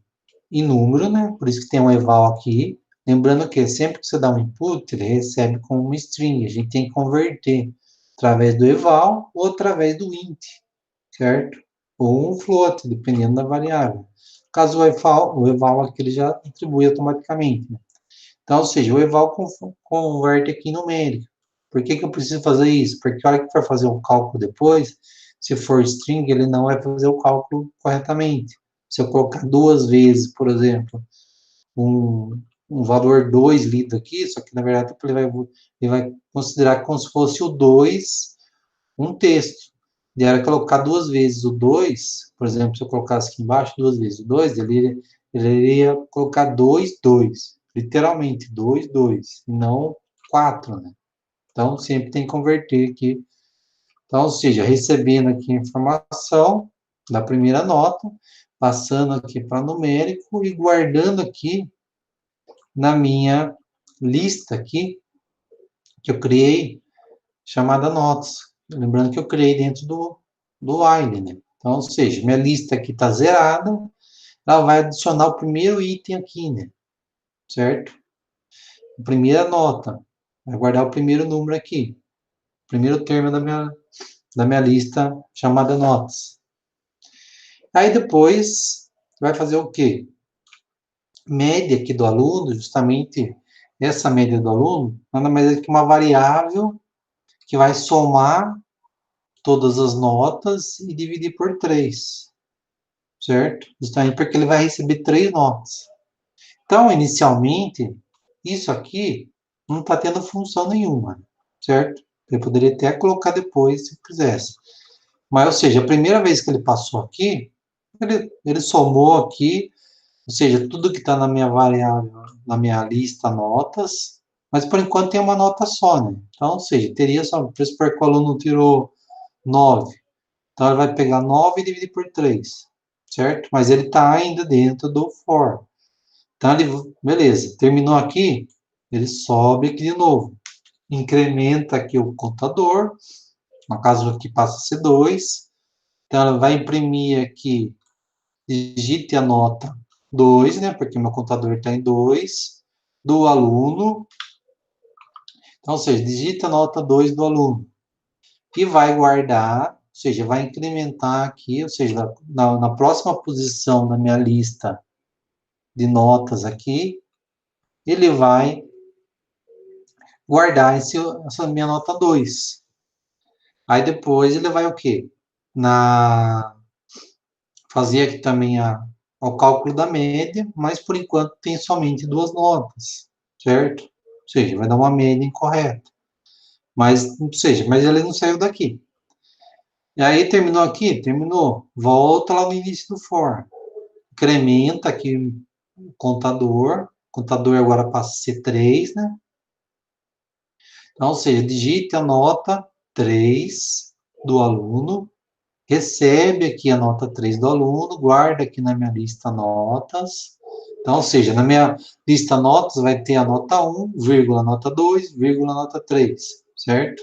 em número, né? Por isso que tem um eval aqui. Lembrando que sempre que você dá um input, ele recebe como uma string. A gente tem que converter através do eval ou através do int, certo? Ou um float, dependendo da variável. Caso o eval aqui ele já atribui automaticamente. Né? Então, ou seja, o eval converte aqui em numérico. Por que eu preciso fazer isso? Porque a hora que for fazer o cálculo depois, se for string, ele não vai fazer o cálculo corretamente. Se eu colocar 2 vezes, por exemplo, um valor 2 lido aqui, só que na verdade ele vai considerar como se fosse o 2 um texto. E era colocar 2 vezes o 2, por exemplo, se eu colocasse aqui embaixo 2 vezes o 2, ele iria colocar 2, 2. Literalmente, 2, 2, não 4, né? Então, sempre tem que converter aqui. Então, ou seja, recebendo aqui a informação da primeira nota, passando aqui para numérico e guardando aqui na minha lista aqui, que eu criei, chamada notas. Lembrando que eu criei dentro do while, né? Então, ou seja, minha lista aqui está zerada, ela vai adicionar o primeiro item aqui, né? Certo? A primeira nota. Vai guardar o primeiro número aqui. Primeiro termo da minha lista chamada notas. Aí depois, vai fazer o quê? Média aqui do aluno, justamente essa média do aluno, nada mais é que uma variável que vai somar todas as notas e dividir por 3, certo? Justamente porque ele vai receber 3 notas. Então, inicialmente, isso aqui não está tendo função nenhuma, certo? Eu poderia até colocar depois, se quisesse. Mas, ou seja, a primeira vez que ele passou aqui, ele somou aqui, ou seja, tudo que está na minha variável, na minha lista notas, mas por enquanto tem uma nota só, né? Então, ou seja, teria só, por isso que o aluno tirou 9. Então, ele vai pegar 9 e dividir por 3, certo? Mas ele está ainda dentro do for. Então, ele, beleza, terminou aqui, ele sobe aqui de novo. Incrementa aqui o contador, no caso aqui passa a ser 2. Então, ela vai imprimir aqui, digite a nota 2, né? Porque meu contador está em 2, do aluno. Então, ou seja, digita a nota 2 do aluno. E vai guardar, ou seja, vai incrementar aqui, ou seja, na próxima posição da minha lista de notas aqui, ele vai guardar essa minha nota 2. Aí depois ele vai o quê? Fazer aqui também o cálculo da média, mas por enquanto tem somente 2 notas, certo? Ou seja, vai dar uma média incorreta. Mas, ou seja, mas ele não saiu daqui. E aí terminou aqui? Terminou. Volta lá no início do for. Incrementa aqui o contador. O contador agora passa a ser 3, né? Então, ou seja, digite a nota 3 do aluno, recebe aqui a nota 3 do aluno, guarda aqui na minha lista notas. Então, ou seja, na minha lista notas vai ter a nota 1, vírgula, nota 2, vírgula, nota 3, certo?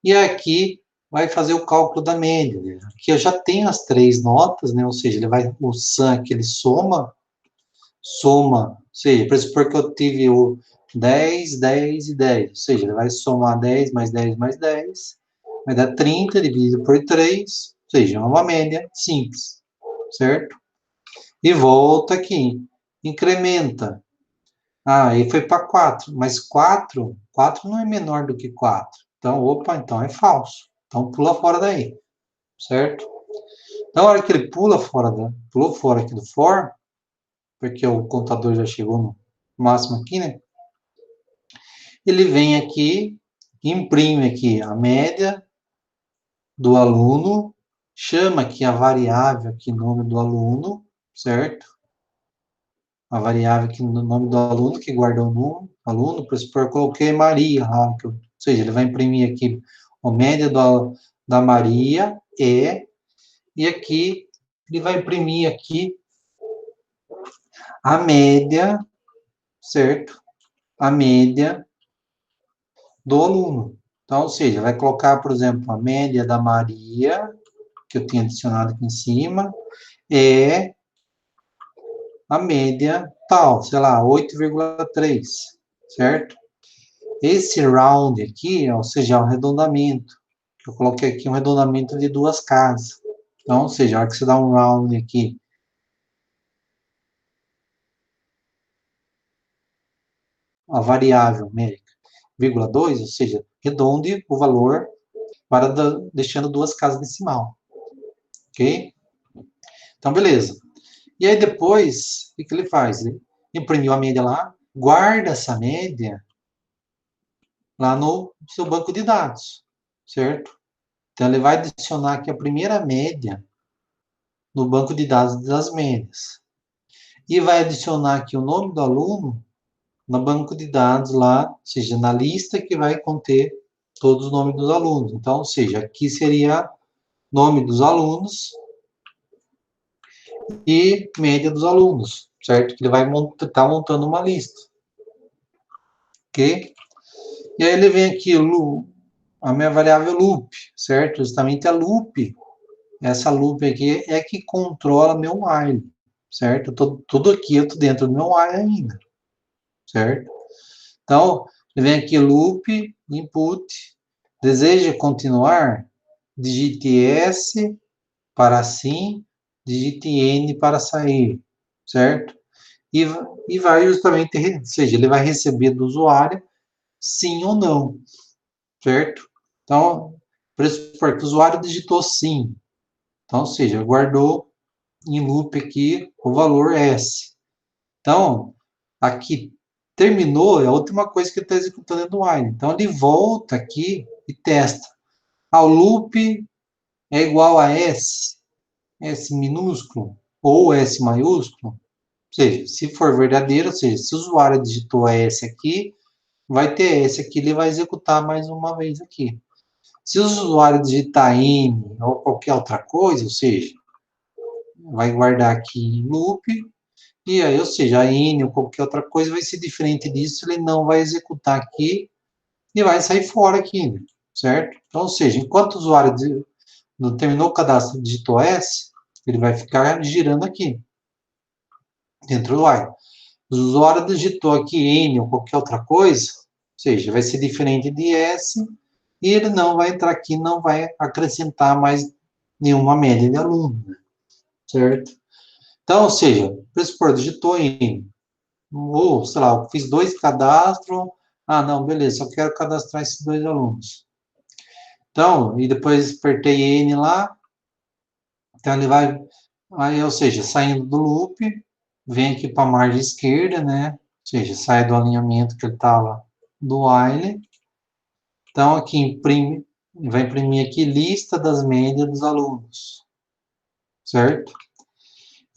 E aqui vai fazer o cálculo da média. Né? Aqui eu já tenho as 3 notas, né? Ou seja, ele vai, o sum aqui ele soma, ou seja, por supor que eu tive o 10, 10 e 10, ou seja, ele vai somar 10 mais 10 mais 10, vai dar 30 dividido por 3, ou seja, é uma média simples, certo? E volta aqui, incrementa. Ah, aí foi para 4, mas 4 não é menor do que 4. Então, opa, então é falso. Então, pula fora daí, certo? Na hora que ele pulou fora aqui do for, porque o contador já chegou no máximo aqui, né? Ele vem aqui, imprime aqui a média do aluno, chama aqui a variável aqui, nome do aluno, certo? A variável aqui no nome do aluno, que guarda o nome, aluno, por supor, eu coloquei Maria lá, ou seja, ele vai imprimir aqui a média da Maria e aqui ele vai imprimir aqui a média, certo? A média do aluno. Então, ou seja, vai colocar, por exemplo, a média da Maria, que eu tinha adicionado aqui em cima, é a média tal, sei lá, 8,3, certo? Esse round aqui, ou seja, é um arredondamento. Eu coloquei aqui um arredondamento de 2 casas. Então, ou seja, a hora que você dá um round aqui, a variável médica, 0,2, ou seja, redonde o valor para deixando 2 casas decimal. Ok? Então, beleza. E aí depois, o que ele faz? Ele imprimiu a média lá, guarda essa média lá no seu banco de dados, certo? Então, ele vai adicionar aqui a primeira média no banco de dados das médias. E vai adicionar aqui o nome do aluno no banco de dados lá, ou seja, na lista que vai conter todos os nomes dos alunos. Então, ou seja, aqui seria nome dos alunos e média dos alunos, certo? Que ele vai estar montando uma lista. Ok? E aí ele vem aqui, a minha variável loop, certo? Justamente a loop, essa loop aqui é que controla meu while, certo? Tudo aqui eu estou dentro do meu while ainda, certo? Então, ele vem aqui loop, input, deseja continuar, digite S para sim, digite N para sair, certo? E vai justamente, ou seja, ele vai receber do usuário sim ou não, certo? Então, Por supor que o usuário digitou sim. Então, ou seja, guardou em loop aqui o valor S. Então, aqui terminou, é a última coisa que ele está executando no while. Então, ele volta aqui e testa. O loop é igual a S, S minúsculo ou S maiúsculo. Ou seja, se for verdadeiro, ou seja, se o usuário digitou S aqui, vai ter S aqui, ele vai executar mais uma vez aqui. Se o usuário digitar N ou qualquer outra coisa, ou seja, vai guardar aqui em loop, e aí, ou seja, a N ou qualquer outra coisa vai ser diferente disso, ele não vai executar aqui e vai sair fora aqui, certo? Então, ou seja, enquanto o usuário não terminou o cadastro, digitou S, ele vai ficar girando aqui, dentro do while. O usuário digitou aqui N ou qualquer outra coisa, ou seja, vai ser diferente de S, e ele não vai entrar aqui, não vai acrescentar mais nenhuma média de aluno, certo? Então, ou seja, por supor, digitou N, ou, sei lá, fiz 2 cadastros, não, beleza, só quero cadastrar esses 2 alunos. Então, e depois apertei N lá, então ele vai, aí, ou seja, saindo do loop, vem aqui para a margem esquerda, né? Ou seja, sai do alinhamento que ele estava do while. Então, aqui imprime, vai imprimir aqui lista das médias dos alunos, certo?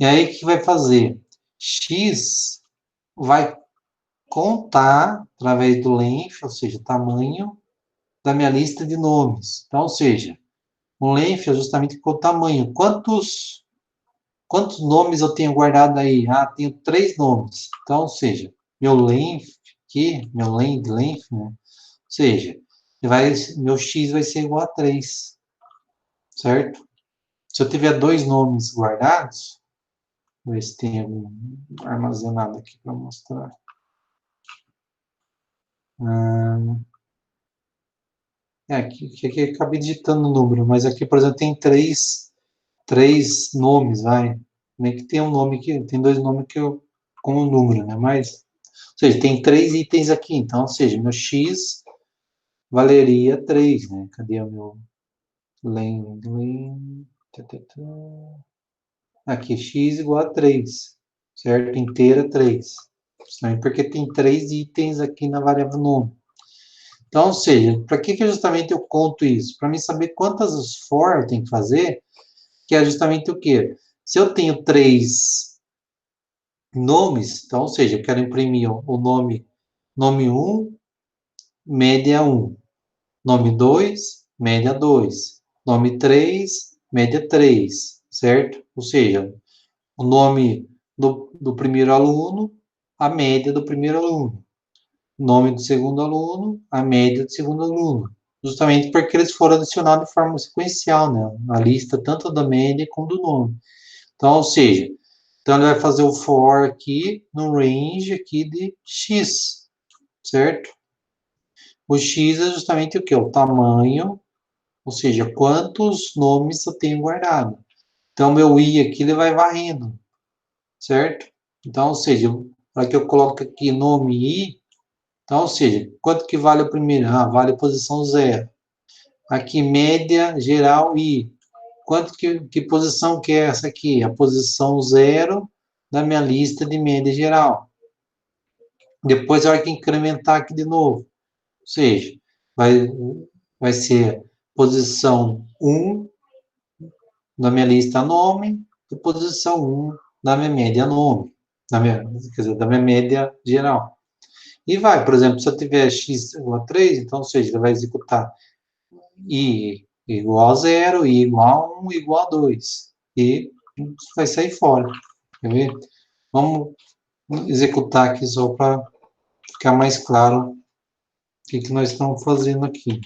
E aí, o que vai fazer? X vai contar, através do length, ou seja, tamanho, da minha lista de nomes. Então, ou seja, o length é justamente o tamanho. Quantos nomes eu tenho guardado aí? Tenho 3 nomes. Então, ou seja, meu length aqui, meu length, né? Ou seja, meu x vai ser igual a 3, certo? Se eu tiver 2 nomes guardados, vou ver se tem algum armazenado aqui para mostrar. Aqui eu acabei digitando o número, mas aqui, por exemplo, tem três nomes, vai. Nem que tem um nome que tem 2 nomes que eu com o número, né? Mas, ou seja, tem 3 itens aqui, então, ou seja, meu x valeria 3, né? Cadê o meu len? Aqui, x igual a 3, certo? Inteira 3. Porque tem 3 itens aqui na variável nome. Então, ou seja, para que justamente eu conto isso? Para mim saber quantas for eu tenho que fazer, que é justamente o quê? Se eu tenho 3 nomes, então, ou seja, eu quero imprimir o nome 1, média 1, nome 2, média 2, nome 3, média 3, certo? Ou seja, o nome do primeiro aluno, a média do primeiro aluno. Nome do segundo aluno, a média do segundo aluno. Justamente porque eles foram adicionados de forma sequencial, né? Na lista tanto da média como do nome. Então, ou seja, então ele vai fazer o for aqui no range aqui de x, certo? O x é justamente o que? O tamanho, ou seja, quantos nomes eu tenho guardado. Então, meu i aqui ele vai varrendo, certo? Então, ou seja, para que eu coloque aqui nome i, então, ou seja, quanto que vale o primeiro? Vale a posição 0. Aqui, média geral i. Quanto que posição que é essa aqui? A posição 0 da minha lista de média geral. Depois eu que incrementar aqui de novo. Ou seja, vai ser posição 1 da minha lista nome e posição 1 da minha média nome. Quer dizer, da minha média geral. E vai, por exemplo, se eu tiver x igual a 3, então, ou seja, ele vai executar i igual a 0, i igual a 1, igual a 2. E vai sair fora. Quer ver? Vamos executar aqui só para ficar mais claro o que nós estamos fazendo aqui.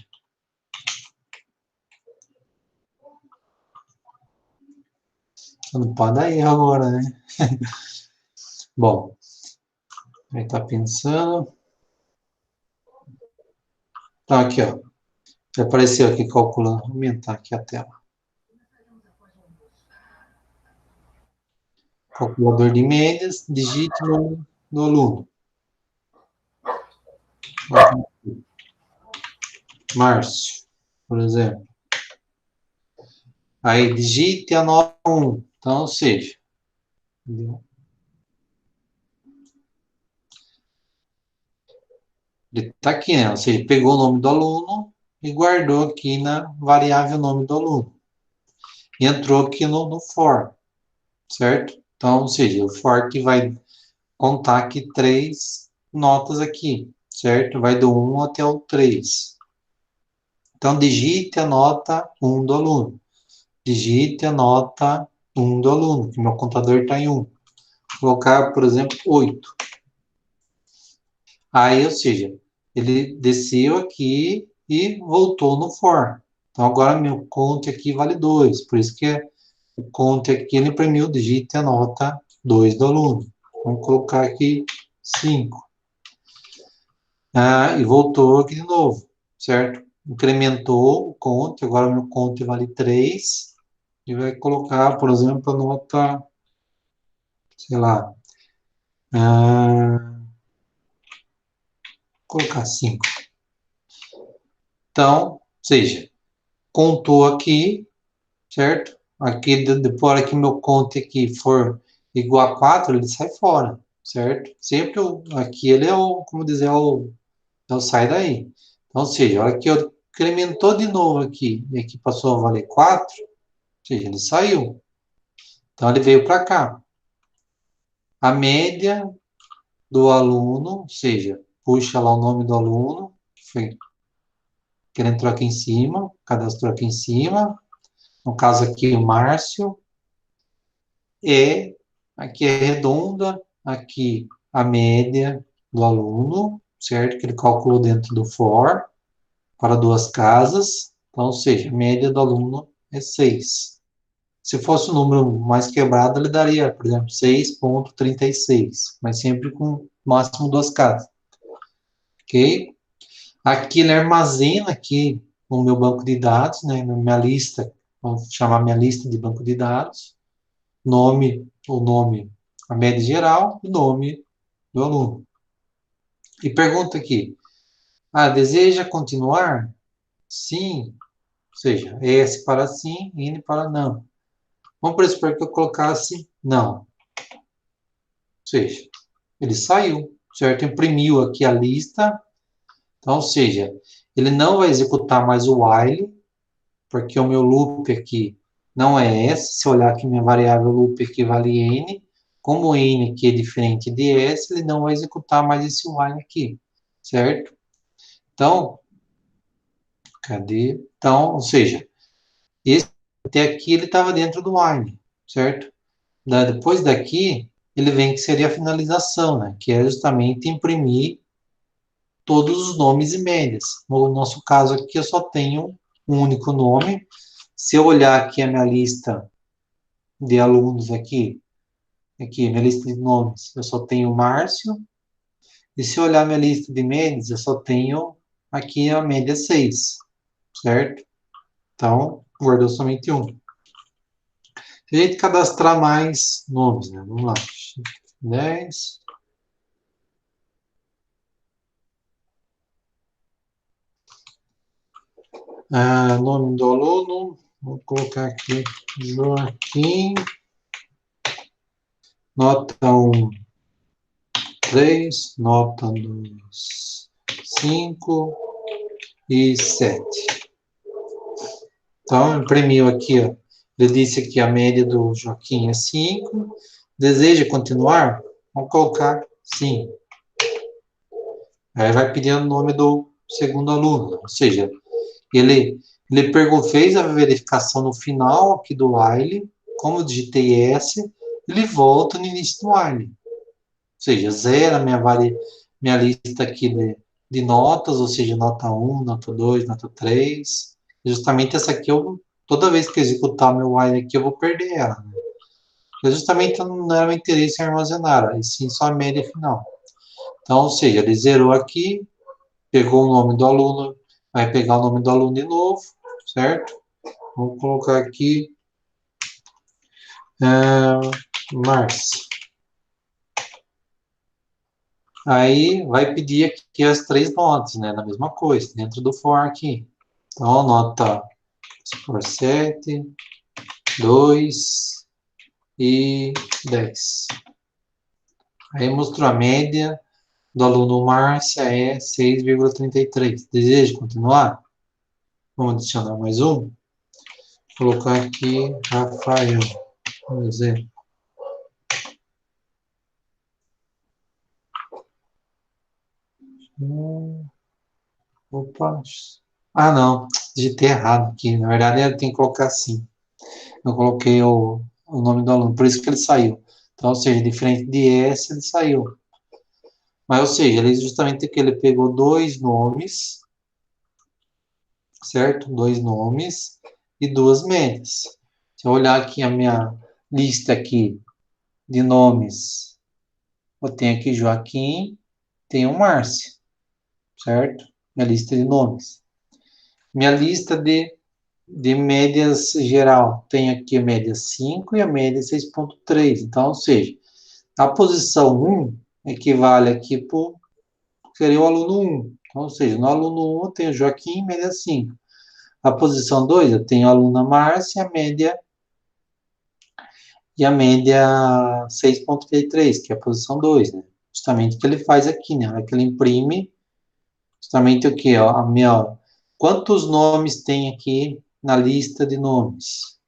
Não pode dar erro agora, né? Bom, ele está pensando. Tá aqui, ó. Já apareceu aqui calculando. Vou aumentar aqui a tela. Calculador de médias, digite no aluno. Márcio, por exemplo. Aí, digite a nota 1. Então, ou seja, entendeu? Ele está aqui, né? Ou seja, pegou o nome do aluno e guardou aqui na variável nome do aluno. E entrou aqui no for, certo? Então, ou seja, o for que vai contar aqui 3 notas aqui, certo? Vai do 1 até o 3. Então, digite a nota 1 do aluno. Digite a nota 1 do aluno, que meu contador está em 1. Vou colocar, por exemplo, 8. Aí, ou seja, ele desceu aqui e voltou no for. Então, agora meu count aqui vale 2. Por isso que o count aqui ele imprimiu, digite a nota 2 do aluno. Vamos colocar aqui 5. E voltou aqui de novo, certo? Incrementou o count, agora meu count vale 3. E vai colocar, por exemplo, a nota, sei lá, colocar 5. Então, ou seja, contou aqui, certo? Aqui, depois que meu conto aqui for igual a 4, ele sai fora, certo? Sempre aqui ele é o, como dizer, é o sai daí. Então, ou seja, a hora que eu incrementou de novo aqui, e aqui passou a valer 4, ou seja, ele saiu. Então, ele veio para cá. A média do aluno, ou seja, puxa lá o nome do aluno, que ele entrou aqui em cima, cadastrou aqui em cima, no caso aqui o Márcio, aqui é redonda, aqui a média do aluno, certo? Que ele calculou dentro do for, para 2 casas, então, ou seja, a média do aluno é 6. Se fosse um número mais quebrado, ele daria, por exemplo, 6,36, mas sempre com máximo 2 casas, ok? Aqui ele armazena aqui no meu banco de dados, né, na minha lista, vamos chamar minha lista de banco de dados, o nome, a média geral, o nome do aluno. E pergunta aqui, deseja continuar? Sim, ou seja, S para sim, N para não. Vamos pressupor que eu colocasse não, ou seja, ele saiu, certo? Imprimiu aqui a lista, então, ou seja, ele não vai executar mais o while, porque o meu loop aqui não é S. Se eu olhar aqui minha variável loop equivale N, como N aqui é diferente de S, ele não vai executar mais esse while aqui, certo? Então, cadê? Então, ou seja, esse até aqui ele estava dentro do while, certo? Depois daqui, ele vem que seria a finalização, né? Que é justamente imprimir todos os nomes e médias. No nosso caso aqui, eu só tenho um único nome. Se eu olhar aqui a minha lista de alunos aqui, minha lista de nomes, eu só tenho Márcio. E se eu olhar minha lista de médias, eu só tenho aqui a média 6, certo? Então, guardou somente um. Se a gente cadastrar mais nomes, né? Vamos lá. 10. Nome do aluno. Vou colocar aqui Joaquim. Nota 1, 3. Nota 2, 5 e 7. Então, imprimiu aqui, ó. Ele disse que a média do Joaquim é 5. Deseja continuar? Vamos colocar sim. Aí vai pedindo o nome do segundo aluno. Ou seja, ele fez a verificação no final aqui do while. Como eu digitei S, ele volta no início do while. Ou seja, zera minha lista aqui de notas, ou seja, nota 1, nota 2, nota 3. Justamente essa aqui, toda vez que eu executar meu while aqui, eu vou perder ela. Né? Justamente não era meu interesse em armazenar, e sim só a média final. Então, ou seja, ele zerou aqui, pegou o nome do aluno, vai pegar o nome do aluno de novo, certo? Vou colocar aqui Márcio. Aí vai pedir aqui as 3 notas, né? Na mesma coisa, dentro do for aqui. Então, nota se for 7, 2 e 10. Aí mostrou a média do aluno Márcia é 6,33. Deseja continuar? Vamos adicionar mais um. Vou colocar aqui Rafael. Vamos ver. Opa. Ah, não. Digitei errado aqui. Na verdade, eu tenho que colocar assim. Eu coloquei o nome do aluno. Por isso que ele saiu. Então, ou seja, diferente de S, ele saiu. Mas, ou seja, ele justamente que ele pegou dois nomes, certo? Dois nomes e duas médias. Se eu olhar aqui a minha lista aqui de nomes, eu tenho aqui Joaquim, tenho Márcia, certo? Minha lista de nomes. Minha lista de médias geral, tem aqui a média 5 e a média 6,3. Então, ou seja, a posição 1 equivale aqui para seria o aluno 1. Então, ou seja, no aluno 1 eu tenho Joaquim, média 5. A posição 2 eu tenho a aluna Márcia, e a média 6,33, que é a posição 2, né? Justamente o que ele faz aqui, né? É que ele imprime justamente o que, ó, quantos nomes tem aqui na lista de nomes?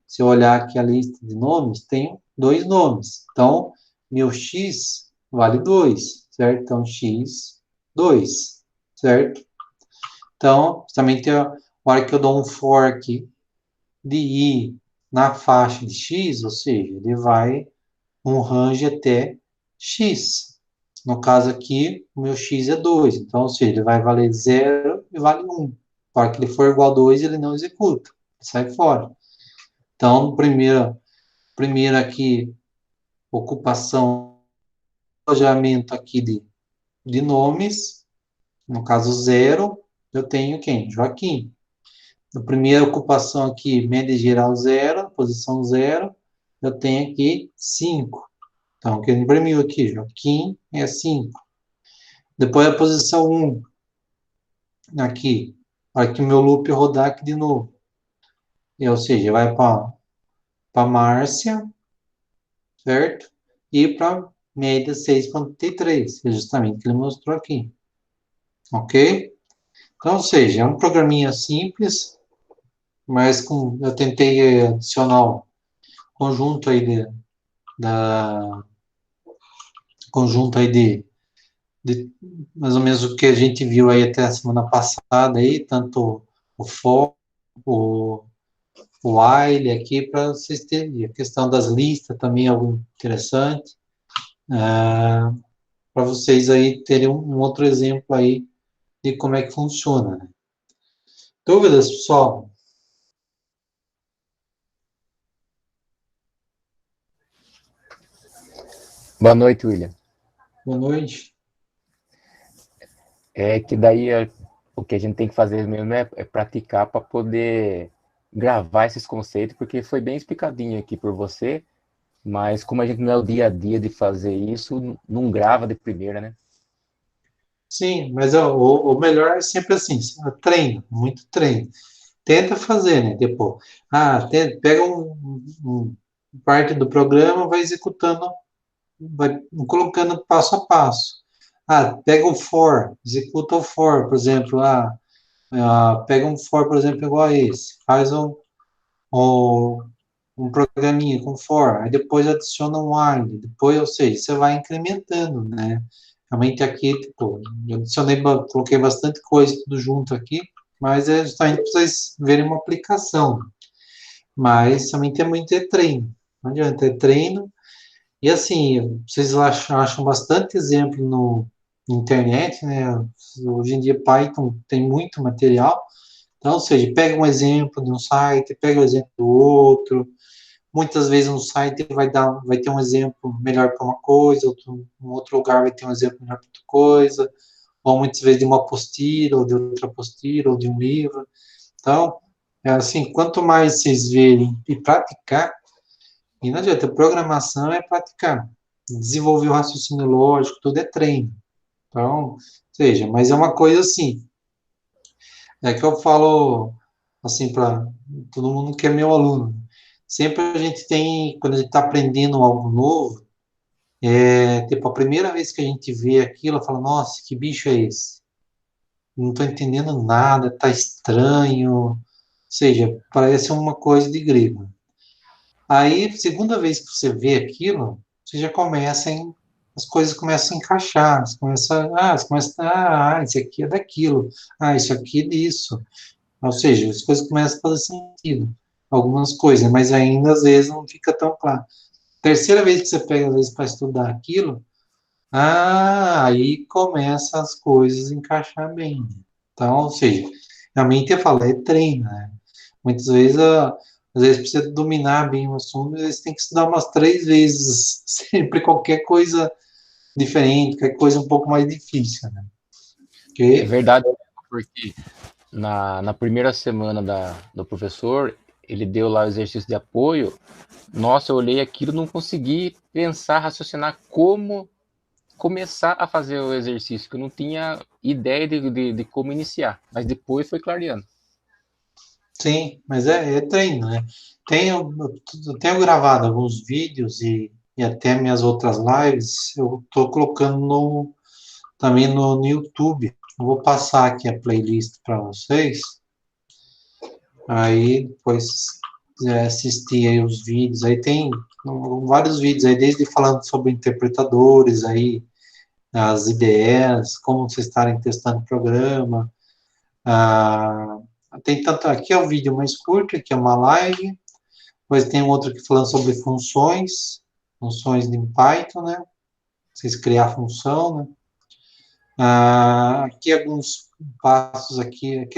Se eu olhar aqui a lista de nomes, tem dois nomes. Então, meu X vale 2, certo? Então, X, 2, certo? Então, também tem a hora que eu dou um for aqui de I na faixa de X, ou seja, ele vai um range até X. No caso aqui, o meu X é 2. Então, ou seja, ele vai valer 0 e vale 1. A hora que ele for igual a 2, ele não executa. Ele sai fora. Então, primeiro aqui, ocupação, alojamento aqui de nomes. No caso, 0, eu tenho quem? Joaquim. A primeira ocupação aqui, média geral 0, posição 0, eu tenho aqui 5. Então, o que ele imprimiu aqui, Joaquim é 5. Depois a posição 1, aqui, para que o meu loop rodar aqui de novo. Ou seja, vai para Márcia, certo? E para média 6,33, que é justamente o que ele mostrou aqui. Ok? Então, ou seja, é um programinha simples, mas eu tentei adicionar um conjunto aí da conjunto aí de mais ou menos o que a gente viu aí até a semana passada aí, tanto o for, o while aqui, para vocês terem a questão das listas também é algo interessante, para vocês aí terem um outro exemplo aí de como é que funciona, né? Dúvidas, pessoal? Boa noite, William. Boa noite. É que daí o que a gente tem que fazer mesmo é praticar para poder gravar esses conceitos, porque foi bem explicadinho aqui por você, mas como a gente não é o dia a dia de fazer isso, não grava de primeira, né? Sim, mas ó, o melhor é sempre assim, treino, muito treino. Tenta fazer, né? Tipo, pega um parte do programa, vai executando, vai colocando passo a passo. Pega o for, executa o for, por exemplo, pega um for, por exemplo, igual a esse, faz um, um programinha com for, aí depois adiciona um while, depois, ou seja, você vai incrementando, né? Realmente aqui, tipo, eu adicionei, coloquei bastante coisa tudo junto aqui, mas é justamente para vocês verem uma aplicação. Mas também tem muito treino. Não adianta, é treino. E assim, vocês acham bastante exemplo na internet, né? Hoje em dia Python tem muito material. Então, ou seja, pega um exemplo de um site, pega o exemplo do outro. Muitas vezes um site vai ter um exemplo melhor para uma coisa, um outro lugar vai ter um exemplo melhor para outra coisa, ou muitas vezes de uma apostila, ou de outra apostila, ou de um livro. Então, é assim, quanto mais vocês verem e praticar, e não adianta, programação é praticar. Desenvolver o raciocínio lógico, tudo é treino. Então, seja, mas é uma coisa assim, é que eu falo assim para todo mundo que é meu aluno. sempre a gente tem, quando a gente está aprendendo algo novo, tipo, a primeira vez que a gente vê aquilo, fala, nossa, que bicho é esse? Não estou entendendo nada, tá estranho, ou seja, parece uma coisa de grego. Aí, segunda vez que você vê aquilo, você já começa em, as coisas começam a encaixar, você começa, isso aqui é daquilo, isso aqui é disso. Ou seja, as coisas começam a fazer sentido, algumas coisas, mas ainda às vezes não fica tão claro. Terceira vez que você pega, às vezes, para estudar aquilo, aí começa as coisas a encaixar bem. Então, ou seja, realmente eu falo, é treino, né? Muitas vezes, às vezes precisa dominar bem o assunto, às vezes tem que estudar umas 3 vezes, sempre qualquer coisa diferente, qualquer coisa um pouco mais difícil, né? É Porque, verdade, porque na primeira semana do professor, ele deu lá o exercício de apoio. Nossa, eu olhei aquilo e não consegui pensar, raciocinar como começar a fazer o exercício, que eu não tinha ideia de como iniciar, mas depois foi clareando. sim, mas é treino, né? Eu tenho gravado alguns vídeos e até minhas outras lives, eu estou colocando também no YouTube. Eu vou passar aqui a playlist para vocês. Aí depois, se quiser assistir aí os vídeos, aí tem vários vídeos aí, desde falando sobre interpretadores aí, as IDEs, como vocês estarem testando o programa. Ah, tem tanto, aqui é o vídeo mais curto, que é uma live, depois tem um outro aqui falando sobre funções de Python, né? Vocês criar a função, né? Aqui alguns passos aqui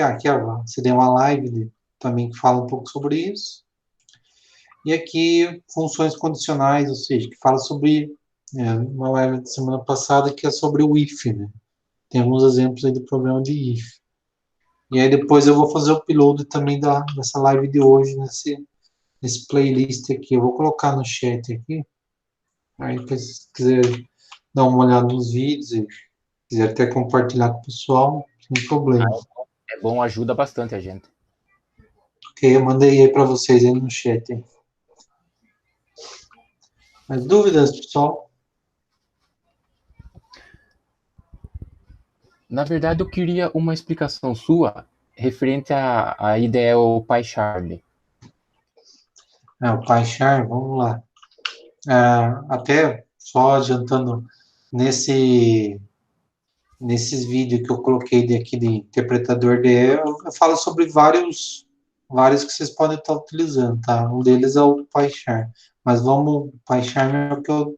você deu uma live também que fala um pouco sobre isso. E aqui, funções condicionais, ou seja, que fala sobre uma live de semana passada que é sobre o if, né? Tem alguns exemplos aí do programa de if. E aí depois eu vou fazer o upload também dessa live de hoje, nesse playlist aqui. Eu vou colocar no chat aqui. Aí, se quiser dar uma olhada nos vídeos e quiser até compartilhar com o pessoal, sem problema. É bom, ajuda bastante a gente. Ok, eu mandei aí para vocês aí no chat. Hein? Mais dúvidas, pessoal? Na verdade, eu queria uma explicação sua referente à ideia ao PyCharm. O PyCharm, vamos lá. Até só adiantando, nesse, nesses vídeos que eu coloquei aqui de interpretador DE, eu falo sobre vários que vocês podem estar utilizando, tá? Um deles é o PyCharm, mas o PyCharm é o que eu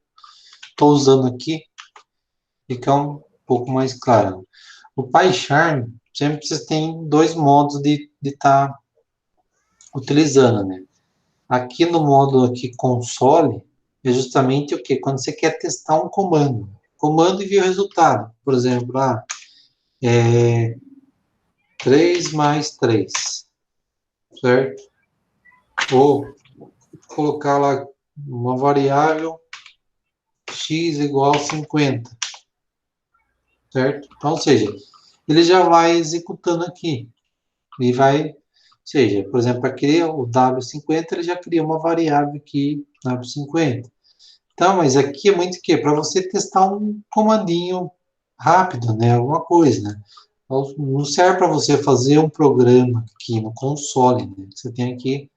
estou usando aqui, fica um pouco mais claro. O PyCharm, sempre vocês têm dois modos de estar utilizando, né? Aqui no modo aqui console, é justamente o que? Quando você quer testar um comando. Comando e ver o resultado. Por exemplo, 3 mais 3, certo? Ou colocar lá uma variável x igual a 50, certo? Então, ou seja, ele já vai executando aqui. E vai, ou seja, por exemplo, aqui o W50, ele já cria uma variável aqui, W50. Então, mas aqui é muito o quê? Para você testar um comandinho rápido, né? Alguma coisa, né? Não serve para você fazer um programa aqui no console, né? Você tem aqui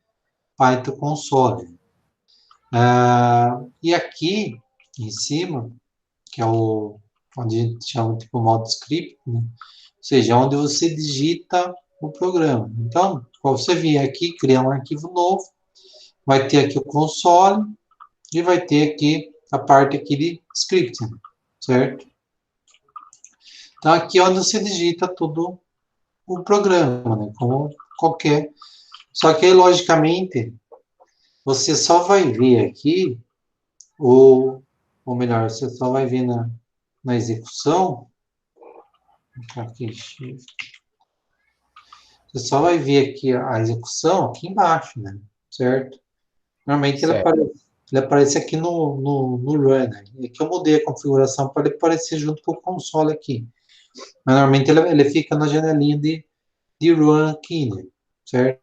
Python console. E aqui em cima, que é onde a gente chama tipo modo script, né? Ou seja, onde você digita o programa. Então, para você vir aqui, criar um arquivo novo, vai ter aqui o console e vai ter aqui a parte aqui de scripting, certo? Então, aqui é onde você digita todo o programa, né? Como qualquer. Só que aí, logicamente, você só vai ver aqui, ou melhor, você só vai ver na execução. Aqui, você só vai ver aqui a execução aqui embaixo, né? Certo? Normalmente Certo. ele aparece aqui no Run, né? E aqui eu mudei a configuração para ele aparecer junto com o console aqui. Mas normalmente ele fica na janelinha de Run aqui, né? Certo?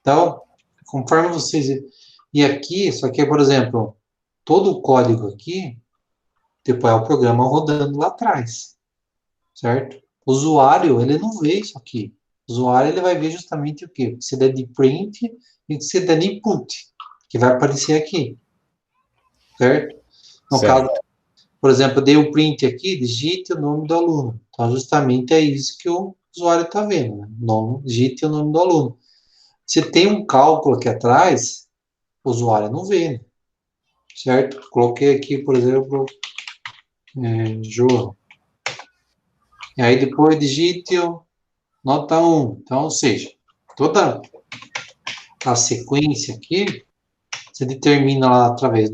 Então, conforme vocês E aqui, só que, por exemplo, todo o código aqui, depois é o programa rodando lá atrás, certo? O usuário, ele não vê isso aqui. O usuário, ele vai ver justamente o quê? O que você der de print e o que você der de input, que vai aparecer aqui, certo? No caso, Certo. por exemplo, eu dei o print aqui, digite o nome do aluno. Então, justamente é isso que o usuário está vendo, né? Nome, digite o nome do aluno. Se tem um cálculo aqui atrás, o usuário não vê, né? Certo? Coloquei aqui, por exemplo, João. E aí depois digite o nota 1. Então, ou seja, toda a sequência aqui, você determina lá através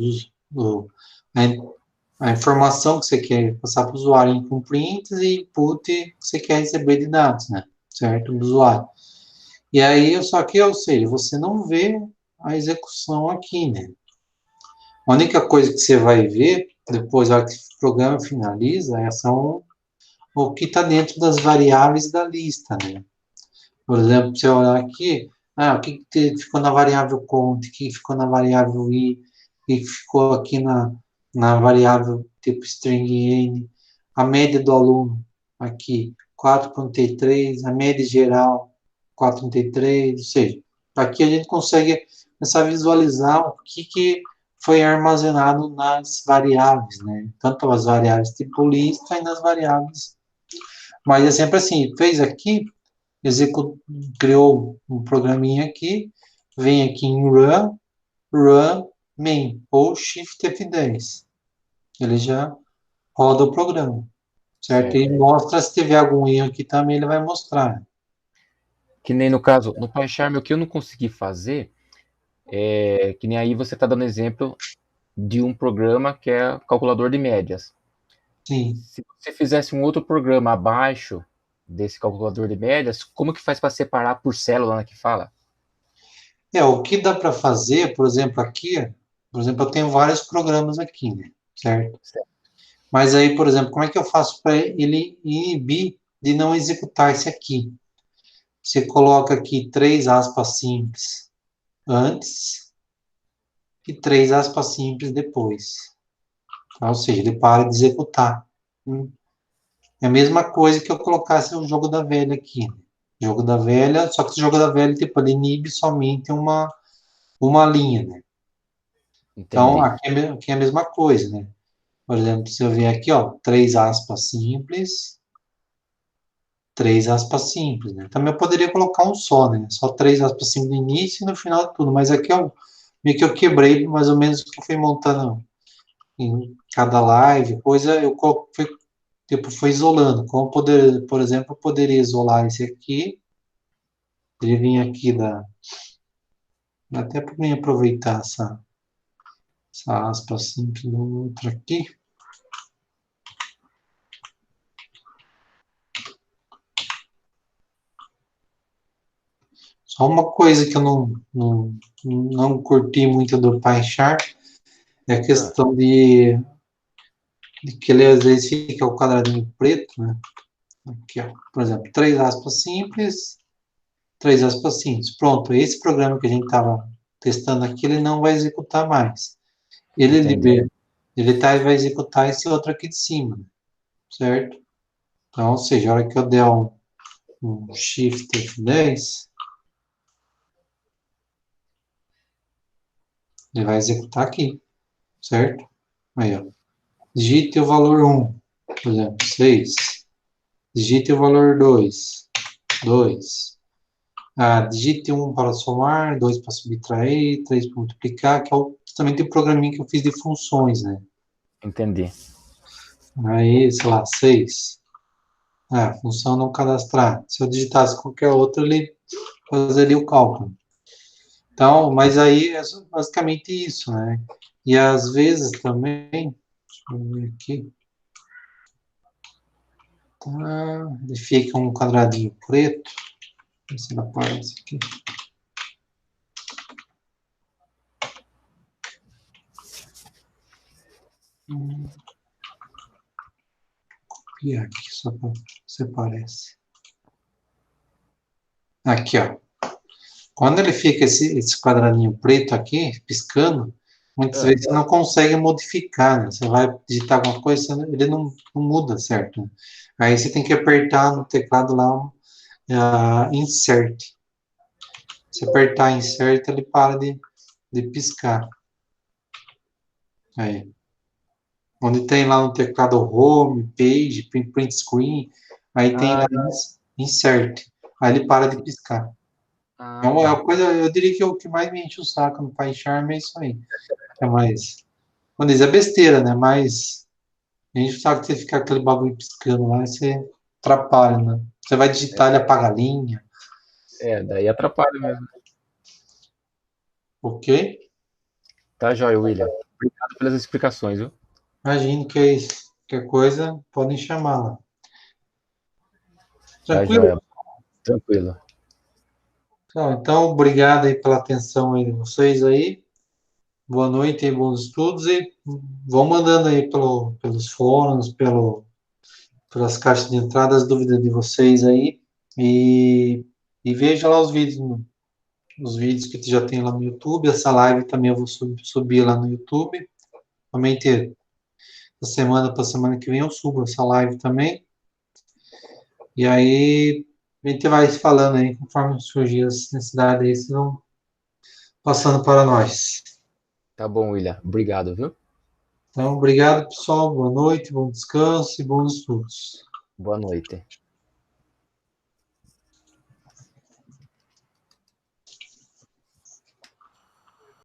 a informação que você quer passar para o usuário com prints e input que você quer receber de dados, né? Certo? Do usuário. E aí, só que, ou seja, você não vê a execução aqui, né? A única coisa que você vai ver, depois, na hora que o programa finaliza, são o que está dentro das variáveis da lista, né? Por exemplo, você olhar aqui, o que ficou na variável count, o que ficou na variável i, o que ficou aqui na variável tipo string n, a média do aluno aqui, 4,33, a média geral, 4,33, ou seja, aqui a gente consegue começar a visualizar o que foi armazenado nas variáveis, né? Tanto as variáveis tipo lista e nas variáveis. Mas é sempre assim, fez aqui, criou um programinha aqui, vem aqui em run main, ou Shift F10. Ele já roda o programa, certo? Certo. E mostra se tiver algum erro aqui também, ele vai mostrar. Que nem no caso, no PyCharm, o que eu não consegui fazer é que nem aí você está dando exemplo de um programa que é calculador de médias. Sim. Se você fizesse um outro programa abaixo desse calculador de médias, como que faz para separar por célula, né, que fala? O que dá para fazer, por exemplo, aqui, por exemplo, eu tenho vários programas aqui, né? Certo? Certo. Mas aí, por exemplo, como é que eu faço para ele inibir de não executar esse aqui? Você coloca aqui 3 aspas simples antes e 3 aspas simples depois. Tá? Ou seja, ele para de executar. É a mesma coisa que eu colocasse o jogo da velha aqui. Jogo da velha, só que o jogo da velha tipo, ele inibe somente uma linha, né? Então, Entendi. aqui é a mesma coisa, né? Por exemplo, se eu vier aqui, ó, 3 aspas simples, 3 aspas simples, né? Também eu poderia colocar um só, né? Só 3 aspas simples no início e no final de tudo. Mas aqui eu meio que eu quebrei mais ou menos o que eu fui montando em cada live, coisa, fui, tipo, foi isolando. Por exemplo, eu poderia isolar esse aqui, ele vinha aqui até para mim aproveitar essa aspa simples do outro aqui. Só uma coisa que eu não curti muito do PyCharm é a Ah, questão de que ele às vezes fica o quadradinho preto, né? Aqui, ó. Por exemplo, 3 aspas simples, 3 aspas simples. Pronto, esse programa que a gente estava testando aqui, ele não vai executar mais. Ele entendi. libera, vai executar esse outro aqui de cima, certo? Então, ou seja, a hora que eu der um Shift F10, ele vai executar aqui, certo? Aí, ó. Digite o valor 1, por exemplo, 6. Digite o valor 2, 2. Digite 1 para somar, 2 para subtrair, 3 para multiplicar, que é justamente o programinha que eu fiz de funções, né? Entendi. Aí, sei lá, 6. Função não cadastrar. Se eu digitasse qualquer outra, ele fazeria o cálculo. Então, mas aí é basicamente isso, né? E às vezes também, deixa eu ver aqui, tá, ele fica um quadradinho preto, ver se ele aparece aqui. E aqui, só para você aparece. Aqui, ó. Quando ele fica esse quadradinho preto aqui, piscando, muitas vezes você não consegue modificar, né? Você vai digitar alguma coisa, ele não muda, certo? Aí você tem que apertar no teclado lá, insert. Se apertar insert, ele para de piscar. Aí. Onde tem lá no teclado home, page, print screen, aí tem lá insert. Aí ele para de piscar. É uma coisa, eu diria que o que mais me enche o saco no PyCharm é isso aí. É mais, quando diz, é besteira, né? Mas a gente sabe que você fica aquele bagulho piscando lá, você atrapalha, né? Você vai digitar, ele apaga a linha. Daí atrapalha mesmo. Ok? Tá, joia, William. Obrigado pelas explicações, viu? Imagino que é isso. Qualquer coisa, podem chamar lá. Tá, Tranquilo? joia. Tranquilo. Então, obrigado aí pela atenção aí de vocês aí. Boa noite e bons estudos e vão mandando aí pelos fóruns, pelas caixas de entrada as dúvidas de vocês aí e veja lá os vídeos que já tem lá no YouTube. Essa live também eu vou subir lá no YouTube. Somente da semana para semana que vem eu subo essa live também. E aí a gente vai se falando aí conforme surgir as necessidades aí, vocês vão passando para nós. Tá bom, William. Obrigado, viu? Então, obrigado, pessoal. Boa noite, bom descanso e bons estudos. Boa noite.